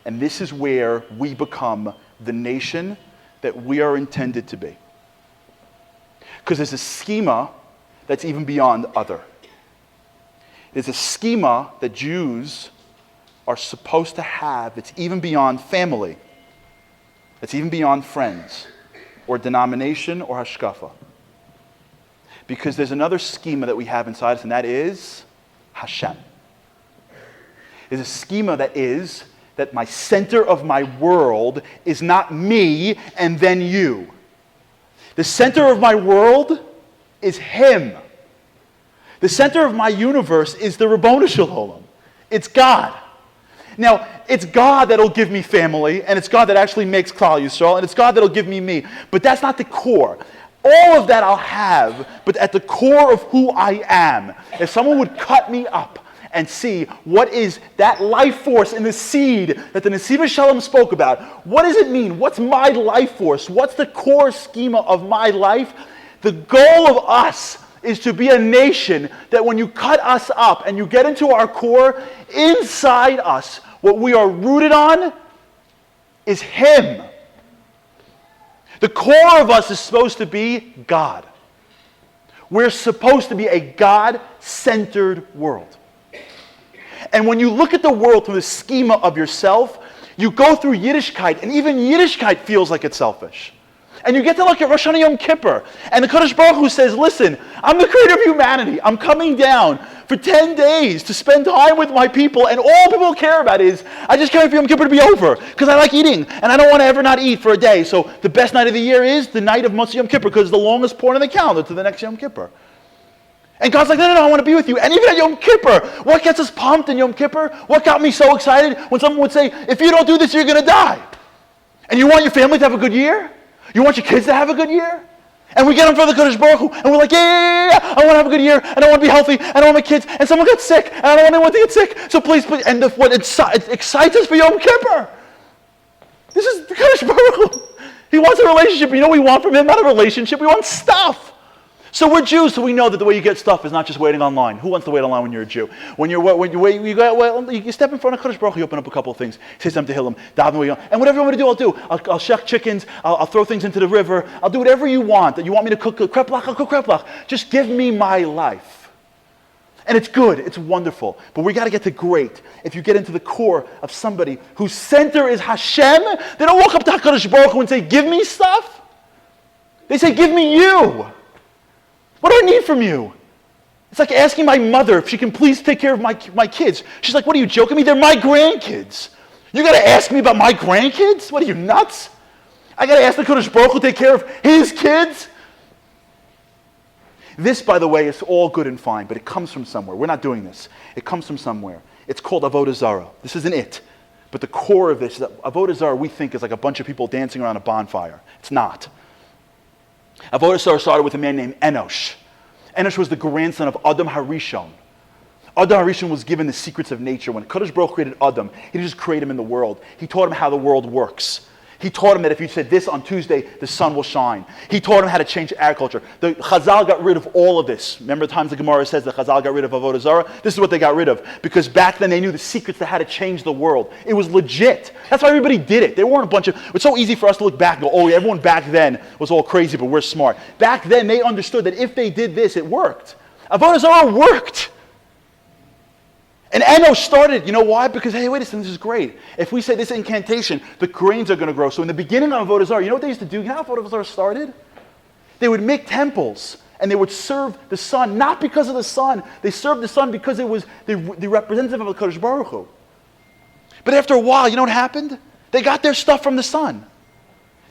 And this is where we become the nation that we are intended to be. Because there's a schema that's even beyond other. There's a schema that Jews are supposed to have that's even beyond family, that's even beyond friends, or denomination, or hashkafa. Because there's another schema that we have inside us, and that is Hashem. There's a schema that is that my center of my world is not me and then you. The center of my world is Him. The center of my universe is the Ribono Shel Olam. It's God. Now, it's God that'll give me family, and it's God that actually makes Klal Yisrael, and it's God that'll give me me. But that's not the core. All of that I'll have, but at the core of who I am, if someone would cut me up and see what is that life force in the seed that the Nesiva Shalom spoke about, what does it mean? What's my life force? What's the core schema of my life? The goal of us is to be a nation that when you cut us up and you get into our core, inside us, what we are rooted on is Him. The core of us is supposed to be God. We're supposed to be a God-centered world. And when you look at the world through the schema of yourself, you go through Yiddishkeit, and even Yiddishkeit feels like it's selfish. And you get to look at Rosh Hashanah Yom Kippur, and the Kadosh Baruch Hu says, listen, I'm the creator of humanity. I'm coming down for 10 days to spend time with my people, and all people care about is, I just can't wait for Yom Kippur to be over, because I like eating, and I don't want to ever not eat for a day. So the best night of the year is the night of Motzi Yom Kippur, because it's the longest point on the calendar to the next Yom Kippur. And God's like, no, I want to be with you. And even at Yom Kippur, what gets us pumped in Yom Kippur? What got me so excited when someone would say, if you don't do this, you're going to die. And you want your family to have a good year? You want your kids to have a good year? And we get them for the Kadosh Baruch Hu, and we're like, yeah, I want to have a good year, and I want to be healthy, and I want my kids, and someone got sick, and I don't want anyone to get sick, so please. And what excites us for Yom Kippur, this is the Kadosh Baruch Hu. He wants a relationship. You know what we want from Him? Not a relationship. We want stuff. So we're Jews, so we know that the way you get stuff is not just waiting online. Who wants to wait online when you're a Jew? You step in front of Kadosh Baruch Hu, you open up a couple of things, say something to Hillel, daven, and whatever you want me to do, I'll do. I'll shuck chickens, I'll throw things into the river, I'll do whatever you want. That you want me to cook kreplach, I'll cook kreplach. Just give me my life. And it's good, it's wonderful, but we got to get to great. If you get into the core of somebody whose center is Hashem, they don't walk up to HaKadosh Baruch Hu and say, give me stuff. They say, give me you. What do I need from you? It's like asking my mother if she can please take care of my kids. She's like, what are you joking me? They're my grandkids. You got to ask me about my grandkids? What are you, nuts? I got to ask the Kadosh Baruch Hu to take care of his kids? This, by the way, is all good and fine, but it comes from somewhere. We're not doing this. It comes from somewhere. It's called Avodah Zarah. This isn't it. But the core of this, Avodah Zarah, we think is like a bunch of people dancing around a bonfire. It's not. Avodah Zarah started with a man named Enosh. Enosh was the grandson of Adam Harishon. Adam Harishon was given the secrets of nature. When Kadosh Baruch created Adam, He didn't just create him in the world. He taught him how the world works. He taught him that if you said this on Tuesday, the sun will shine. He taught him how to change agriculture. The Chazal got rid of all of this. Remember the times the Gemara says the Chazal got rid of Avodah Zarah? This is what they got rid of. Because back then they knew the secrets to how to change the world. It was legit. That's why everybody did it. They weren't a bunch of... It's so easy for us to look back and go, oh, everyone back then was all crazy, but we're smart. Back then they understood that if they did this, it worked. Avodah Zarah worked. And Enosh started, you know why? Because, hey, wait a second, this is great. If we say this incantation, the grains are going to grow. So in the beginning of Avodah Zarah, you know what they used to do? You know how Avodah Zarah started? They would make temples, and they would serve the sun, not because of the sun. They served the sun because it was the representative of the Kadosh Baruch Hu. But after a while, you know what happened? They got their stuff from the sun.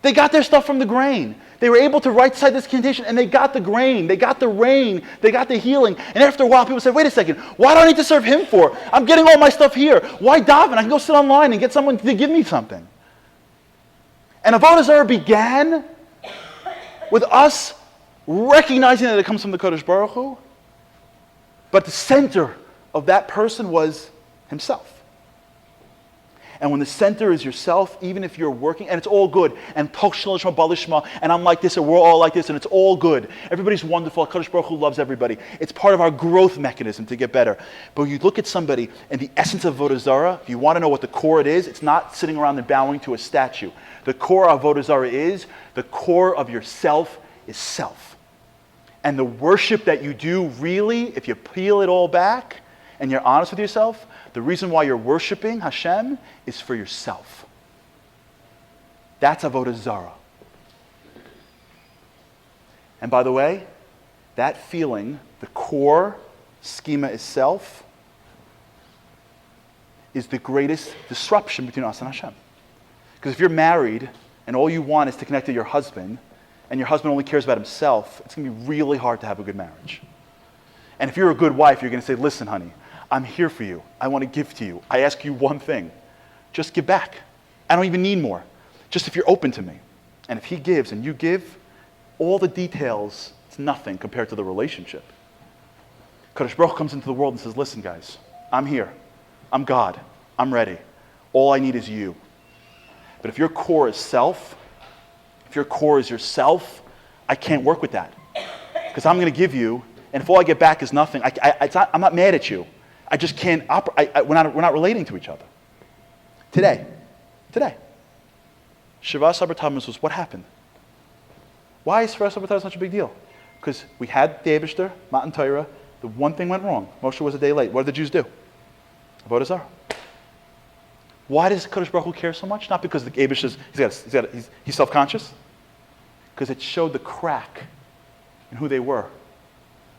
They got their stuff from the grain. They were able to right-side this incantation, and they got the grain, they got the rain, they got the healing. And after a while, people said, wait a second, why do I need to serve Him for? I'm getting all my stuff here. Why daven? I can go sit online and get someone to give me something. And Avodah Zarah began with us recognizing that it comes from the Kadosh Baruch Hu, but the center of that person was himself. And when the center is yourself, even if you're working, and it's all good, and Toch Shel Lishma Balishma, and I'm like this, and we're all like this, and it's all good. Everybody's wonderful. Kadosh Baruch Hu loves everybody. It's part of our growth mechanism to get better. But when you look at somebody, and the essence of Avodah Zarah, if you want to know what the core it is, it's not sitting around and bowing to a statue. The core of Avodah Zarah is, the core of yourself is self. And the worship that you do really, if you peel it all back, and you're honest with yourself, the reason why you're worshiping Hashem is for yourself. That's Avodah Zarah. And by the way, that feeling, the core schema is self, is the greatest disruption between us and Hashem. Because if you're married and all you want is to connect to your husband, and your husband only cares about himself, it's going to be really hard to have a good marriage. And if you're a good wife, you're going to say, listen, honey, I'm here for you. I want to give to you. I ask you one thing. Just give back. I don't even need more. Just if you're open to me. And if He gives and you give, all the details, it's nothing compared to the relationship. Kadosh Baruch comes into the world and says, listen, guys, I'm here. I'm God. I'm ready. All I need is you. But if your core is self, if your core is yourself, I can't work with that. Because I'm going to give you, and if all I get back is nothing, I'm not mad at you. I just can't, we're not relating to each other. Today. Shiva Sabar Tammuz was what happened. Why is Shiva Sabar Tammuz such a big deal? Because we had the Eibishter, Matan Torah, the one thing went wrong. Moshe was a day late. What did the Jews do? Avodah Zarah. Why does Kadosh Baruch Hu care so much? Not because the Eibishter he's self-conscious. Because it showed the crack in who they were.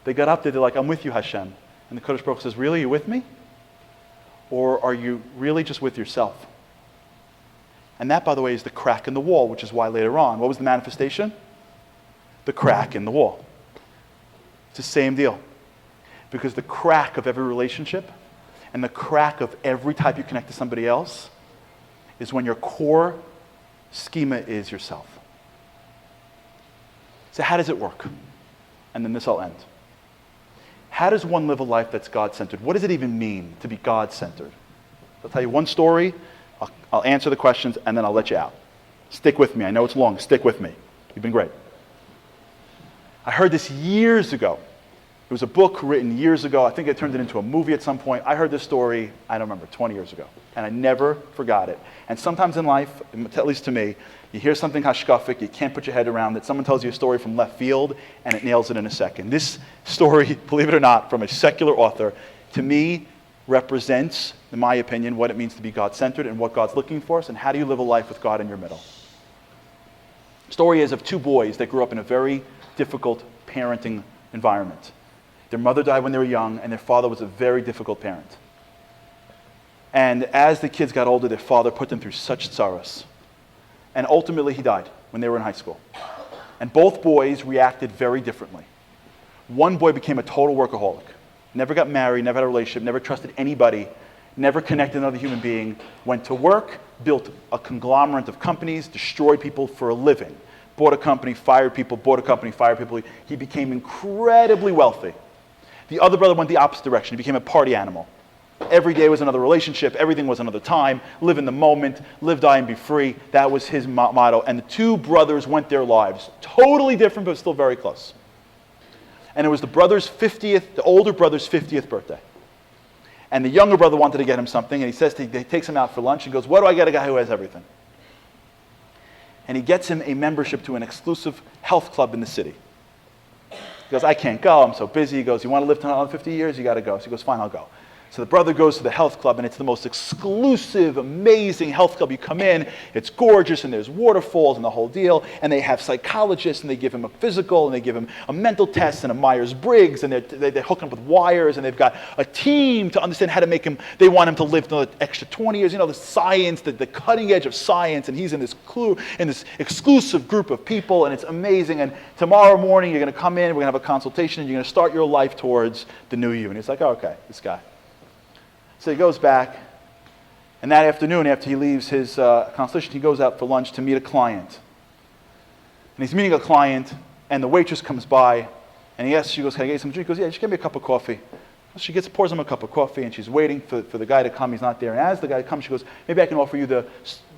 They got up there, they're like, I'm with you, Hashem. And the Kadosh Baruch Hu says, really, you with me? Or are you really just with yourself? And that, by the way, is the crack in the wall, which is why later on, what was the manifestation? The crack in the wall. It's the same deal. Because the crack of every relationship and the crack of every type you connect to somebody else is when your core schema is yourself. So how does it work? And then this I'll end. How does one live a life that's God-centered? What does it even mean to be God-centered? I'll tell you one story, I'll answer the questions, and then I'll let you out. Stick with me. I know it's long. Stick with me. You've been great. I heard this years ago. It was a book written years ago. I think it turned it into a movie at some point. I heard this story, I don't remember, 20 years ago. And I never forgot it. And sometimes in life, at least to me, you hear something hashkafic, you can't put your head around it. Someone tells you a story from left field, and it nails it in a second. This story, believe it or not, from a secular author, to me, represents, in my opinion, what it means to be God-centered and what God's looking for us, and how do you live a life with God in your middle. The story is of two boys that grew up in a very difficult parenting environment. Their mother died when they were young, and their father was a very difficult parent. And as the kids got older, their father put them through such tsaras. And ultimately, he died when they were in high school. And both boys reacted very differently. One boy became a total workaholic. Never got married, never had a relationship, never trusted anybody, never connected with another human being, went to work, built a conglomerate of companies, destroyed people for a living. Bought a company, fired people, bought a company, fired people. He became incredibly wealthy. The other brother went the opposite direction. He became a party animal. Every day was another relationship. Everything was another time. Live in the moment. Live, die, and be free. That was his motto. And the two brothers went their lives. Totally different, but still very close. And it was the older brother's 50th birthday. And the younger brother wanted to get him something, and he takes him out for lunch and goes, what do I get a guy who has everything? And he gets him a membership to an exclusive health club in the city. He goes, I can't go, I'm so busy. He goes, you want to live to another 50 years? You got to go. So he goes, fine, I'll go. So the brother goes to the health club, and it's the most exclusive, amazing health club. You come in, it's gorgeous, and there's waterfalls and the whole deal, and they have psychologists, and they give him a physical, and they give him a mental test and a Myers-Briggs, and they hook him up with wires, and they've got a team to understand how to make him, they want him to live another extra 20 years, the science, the cutting edge of science, and he's in this exclusive group of people, and it's amazing, and tomorrow morning you're going to come in, we're going to have a consultation, and you're going to start your life towards the new you. And he's like, oh, okay, this guy. So he goes back, and that afternoon, after he leaves his consultation, he goes out for lunch to meet a client. And he's meeting a client, and the waitress comes by, and she goes, can I get you some drink? He goes, yeah, just give me a cup of coffee. She pours him a cup of coffee, and she's waiting for the guy to come. He's not there. And as the guy comes, she goes, maybe I can offer you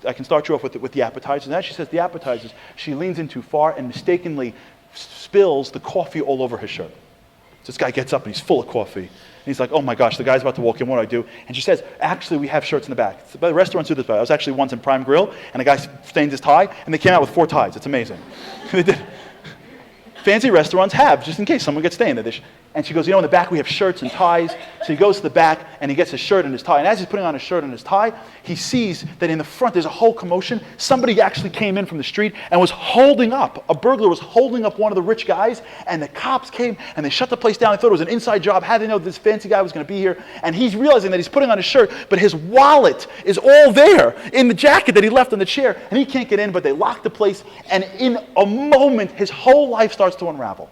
I can start you off with the appetizers. And as she says the appetizers, she leans in too far and mistakenly spills the coffee all over his shirt. So this guy gets up, and he's full of coffee. And he's like, oh my gosh, the guy's about to walk in, what do I do? And she says, actually, we have shirts in the back. The restaurants do this, but I was actually once in Prime Grill, and a guy stained his tie, and they came out with 4 ties. It's amazing. They did. Fancy restaurants have, just in case someone gets stained. And she goes, in the back we have shirts and ties. So he goes to the back, and he gets his shirt and his tie. And as he's putting on his shirt and his tie, he sees that in the front there's a whole commotion. Somebody actually came in from the street and was holding up, a burglar was holding up one of the rich guys, and the cops came, and they shut the place down. They thought it was an inside job. How did they know this fancy guy was going to be here? And he's realizing that he's putting on his shirt, but his wallet is all there in the jacket that he left on the chair, and he can't get in, but they lock the place, and in a moment, his whole life starts to unravel.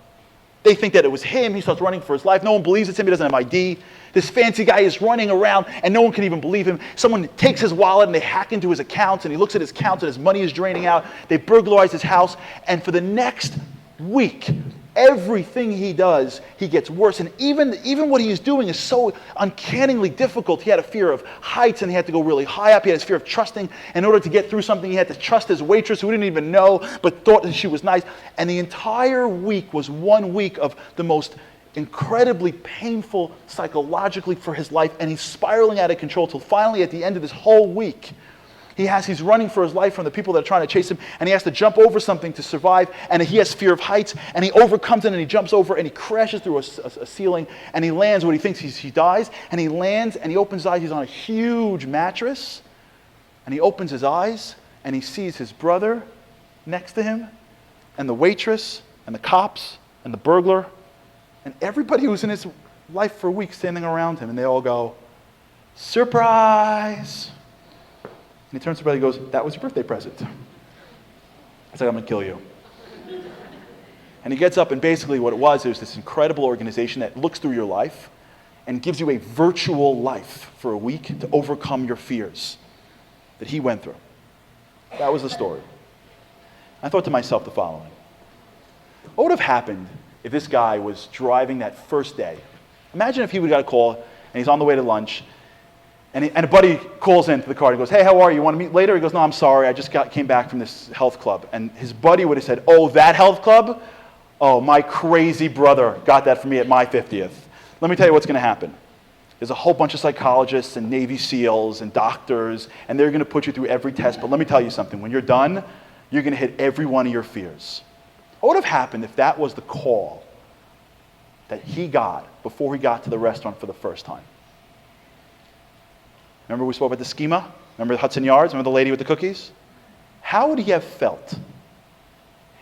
They think that it was him. He starts running for his life. No one believes it's him. He doesn't have ID. This fancy guy is running around, and no one can even believe him. Someone takes his wallet, and they hack into his accounts, and he looks at his accounts, and his money is draining out. They burglarize his house, and for the next week, Everything he does, he gets worse. And even what he is doing is so uncannily difficult. He had a fear of heights, and he had to go really high up. He had his fear of trusting. In order to get through something, he had to trust his waitress, who didn't even know, but thought that she was nice. And the entire week was 1 week of the most incredibly painful psychologically for his life. And he's spiraling out of control till finally, at the end of this whole week, he's running for his life from the people that are trying to chase him, and he has to jump over something to survive, and he has fear of heights, and he overcomes it, and he jumps over, and he crashes through a ceiling, and he lands what he thinks he dies, and he lands, and he opens his eyes. He's on a huge mattress, and he opens his eyes, and he sees his brother next to him, and the waitress, and the cops, and the burglar, and everybody who's in his life for a week standing around him, and they all go, "Surprise!" And he turns to brother and goes, "That was your birthday present." It's like, "I'm going to kill you." And he gets up, and basically what it was, there's this incredible organization that looks through your life and gives you a virtual life for a week to overcome your fears that he went through. That was the story. I thought to myself the following. What would have happened if this guy was driving that first day? Imagine if he would have got a call, and he's on the way to lunch, and a buddy calls into the car and goes, "Hey, how are you? You want to meet later?" He goes, "No, I'm sorry. I just came back from this health club." And his buddy would have said, "Oh, that health club? Oh, my crazy brother got that for me at my 50th. Let me tell you what's going to happen. There's a whole bunch of psychologists and Navy SEALs and doctors, and they're going to put you through every test. But let me tell you something. When you're done, you're going to hit every one of your fears." What would have happened if that was the call that he got before he got to the restaurant for the first time? Remember we spoke about the schema? Remember the Hudson Yards? Remember the lady with the cookies? How would he have felt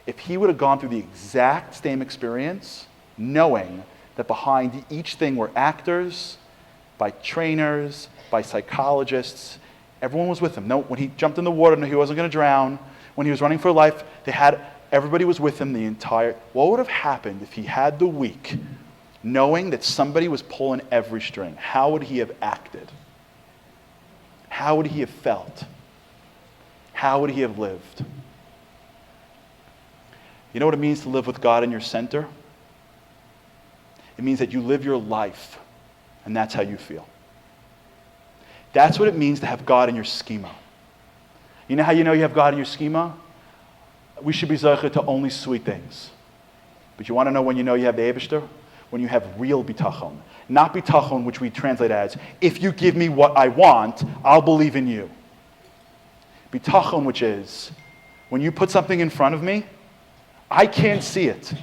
if he would have gone through the exact same experience, knowing that behind each thing were actors, by trainers, by psychologists? Everyone was with him. No, when he jumped in the water, no, he wasn't going to drown. When he was running for life, everybody was with him the entire... What would have happened if he had the week, knowing that somebody was pulling every string? How would he have acted? How would he have felt? How would he have lived? You know what it means to live with God in your center? It means that you live your life, and that's how you feel. That's what it means to have God in your schema. You know how you know you have God in your schema? We should be zeicher to only sweet things. But you want to know when you know you have the Eibishter? When you have real bitachon. Not bitachon, which we translate as, if you give me what I want, I'll believe in you. Bitachon, which is, when you put something in front of me, I can't see it.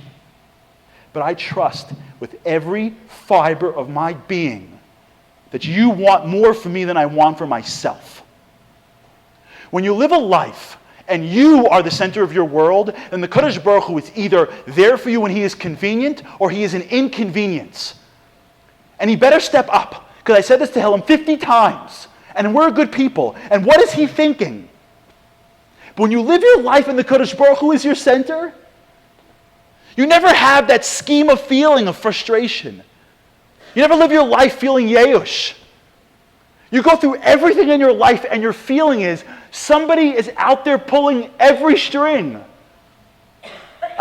But I trust with every fiber of my being that you want more for me than I want for myself. When you live a life and you are the center of your world, then the Kadosh Baruch Hu is either there for you when he is convenient or he is an inconvenience. And he better step up, because I said this to him 50 times, and we're good people. And what is he thinking? But when you live your life and the Kadosh Baruch Hu is your center, you never have that schema feeling of frustration. You never live your life feeling yeush. You go through everything in your life and your feeling is somebody is out there pulling every string.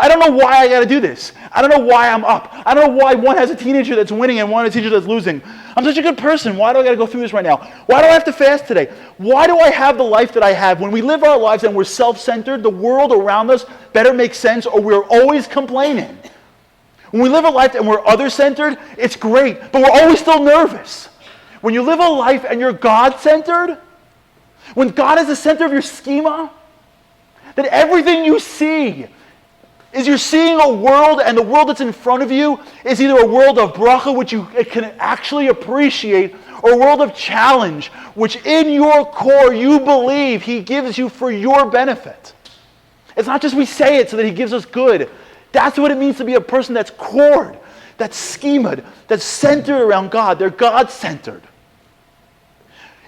I don't know why I got to do this. I don't know why I'm up. I don't know why one has a teenager that's winning and one has a teenager that's losing. I'm such a good person. Why do I got to go through this right now? Why do I have to fast today? Why do I have the life that I have? When we live our lives and we're self-centered, the world around us better make sense or we're always complaining. When we live a life and we're other-centered, it's great, but we're always still nervous. When you live a life and you're God-centered, when God is the center of your schema, that everything you see is you're seeing a world, and the world that's in front of you is either a world of bracha, which you can actually appreciate, or a world of challenge, which in your core you believe he gives you for your benefit. It's not just we say it so that he gives us good. That's what it means to be a person that's cored, that's schemaed, that's centered around God. They're God-centered.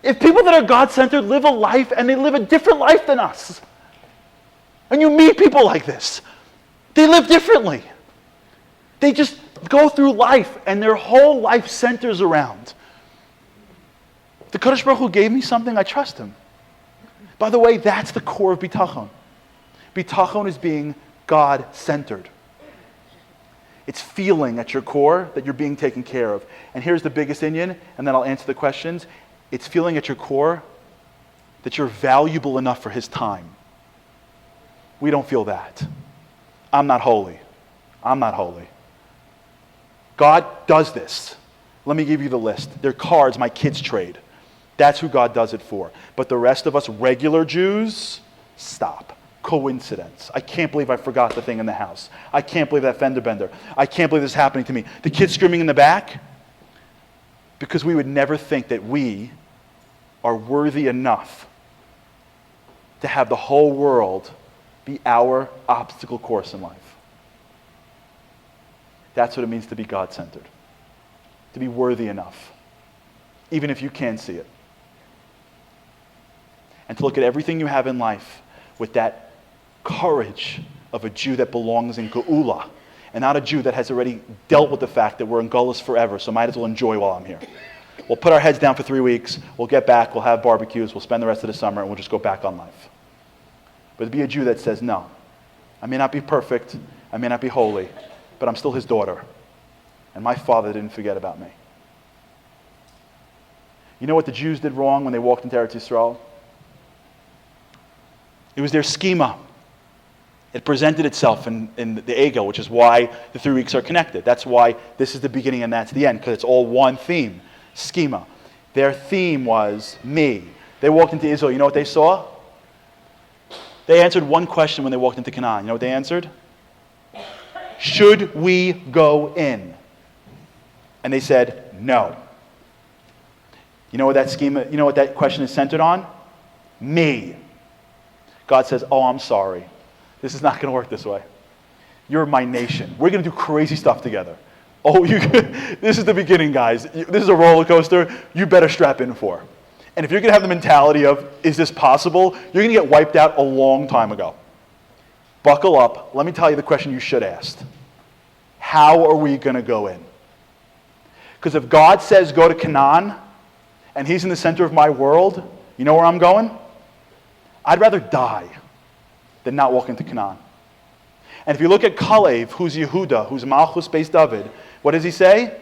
If people that are God-centered live a life and they live a different life than us, and you meet people like this, they live differently. They just go through life and their whole life centers around. The Kadosh Baruch Hu gave me something, I trust him. By the way, that's the core of bitachon. Bitachon is being God-centered. It's feeling at your core that you're being taken care of. And here's the biggest Inyan, and then I'll answer the questions. It's feeling at your core that you're valuable enough for his time. We don't feel that. I'm not holy. I'm not holy. God does this. Let me give you the list. They're cards my kids trade. That's who God does it for. But the rest of us regular Jews, stop. Coincidence. I can't believe I forgot the thing in the house. I can't believe that fender bender. I can't believe this is happening to me. The kid screaming in the back, because we would never think that we are worthy enough to have the whole world be our obstacle course in life. That's what it means to be God-centered. To be worthy enough, even if you can't see it. And to look at everything you have in life with that courage of a Jew that belongs in Geula, and not a Jew that has already dealt with the fact that we're in Gullus forever, so might as well enjoy while I'm here. We'll put our heads down for 3 weeks, we'll get back, we'll have barbecues, we'll spend the rest of the summer, and we'll just go back on life. But to be a Jew that says, no, I may not be perfect, I may not be holy, but I'm still his daughter. And my father didn't forget about me. You know what the Jews did wrong when they walked into Eretz Yisrael? It was their schema. It presented itself in the Egel, which is why the 3 weeks are connected. That's why this is the beginning and that's the end, because it's all one theme, schema. Their theme was me. They walked into Israel. You know what they saw? They answered one question when they walked into Canaan. You know what they answered? Should we go in? And they said, no. You know what that schema, you know what that question is centered on? Me. God says, oh, I'm sorry. This is not going to work this way. You're my nation. We're going to do crazy stuff together. Oh, this is the beginning, guys. This is a roller coaster you better strap in for. And if you're going to have the mentality of, is this possible? You're going to get wiped out a long time ago. Buckle up. Let me tell you the question you should ask. How are we going to go in? Because if God says go to Canaan, and he's in the center of my world, you know where I'm going? I'd rather die than not walk into Canaan. And if you look at Kalev, who's Yehuda, who's Malchus based David, what does he say?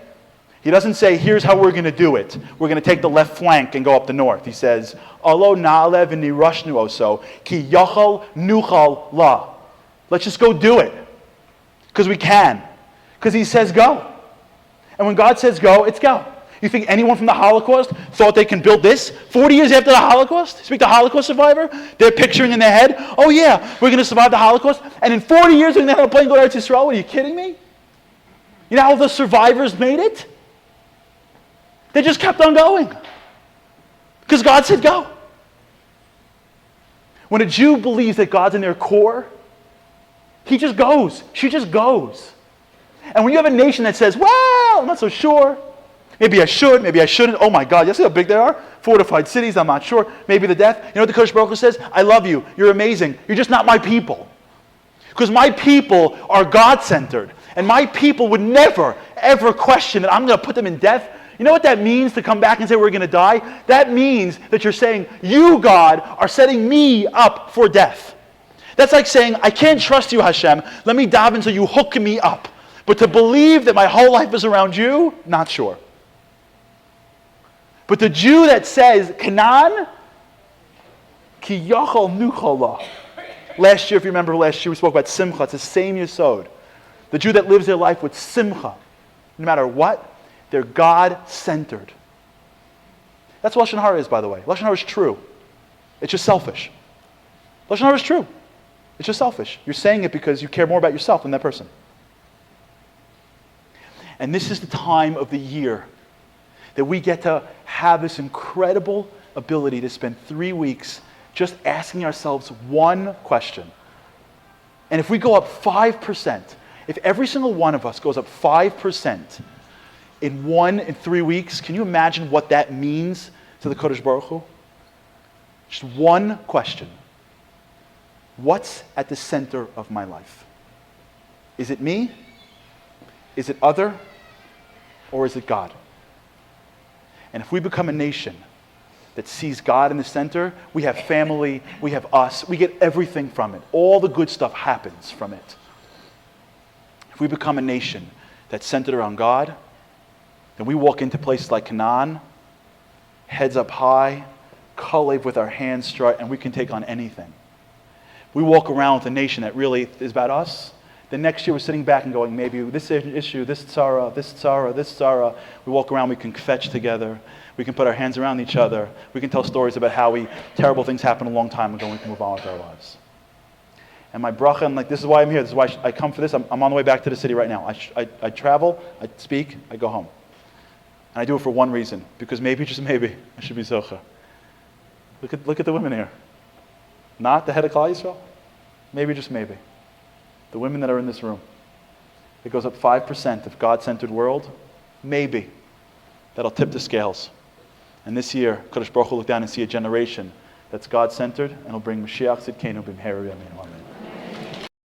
He doesn't say, here's how we're going to do it. We're going to take the left flank and go up the north. He says, Alo na'alev v'nirashnu oso, ki yachal nuchal la. Let's just go do it. Because we can. Because he says go. And when God says go, it's go. You think anyone from the Holocaust thought they can build this? 40 years after the Holocaust? Speak to Holocaust survivor? They're picturing in their head, oh yeah, we're going to survive the Holocaust, and in 40 years we're going to have a plane go to Eretz Yisrael? What, are you kidding me? You know how the survivors made it? They just kept on going. Because God said go. When a Jew believes that God's in their core, he just goes. She just goes. And when you have a nation that says, well, I'm not so sure. Maybe I should, maybe I shouldn't. Oh my God, you see how big they are? Fortified cities, I'm not sure. Maybe the death. You know what the Kodesh Baruch Hu says? I love you. You're amazing. You're just not my people. Because my people are God-centered. And my people would never, ever question that I'm going to put them in death. You know what that means to come back and say we're going to die? That means that you're saying, you, God, are setting me up for death. That's like saying, I can't trust you, Hashem. Let me dive until you hook me up. But to believe that my whole life is around you, not sure. But the Jew that says, Canaan, ki yachal nuchala. Last year, if you remember last year, we spoke about simcha. It's the same yesod. The Jew that lives their life with simcha, no matter what, they're God-centered. That's what Lashon Hara is, by the way. Lashon Hara is true. It's just selfish. Lashon Hara is true. It's just selfish. You're saying it because you care more about yourself than that person. And this is the time of the year that we get to have this incredible ability to spend 3 weeks just asking ourselves one question. And if we go up 5%, if every single one of us goes up 5% in 3 weeks, can you imagine what that means to the Kodesh Baruch Hu? Just one question. What's at the center of my life? Is it me? Is it other? Or is it God? And if we become a nation that sees God in the center, we have family, we have us, we get everything from it. All the good stuff happens from it. If we become a nation that's centered around God, then we walk into places like Canaan, heads up high, kalev with our hands straight, and we can take on anything. We walk around with a nation that really is about us. The next year we're sitting back and going, maybe this issue, this tzara, this tzara, this tzara. We walk around, we can fetch together. We can put our hands around each other. We can tell stories about how terrible things happened a long time ago and we can move on with our lives. And my bracha, I'm like, this is why I'm here. This is why I come for this. I'm on the way back to the city right now. I travel, I speak, I go home. And I do it for one reason, because maybe, just maybe, I should be zocha. Look at the women here. Not the head of Klal Yisrael. Maybe, just maybe. The women that are in this room. It goes up 5% of God-centered world. Maybe. That'll tip the scales. And this year, Kadosh Baruch Hu will look down and see a generation that's God-centered, and will bring Mashiach Tzidkenu b'mehera b'yameinu. Amen.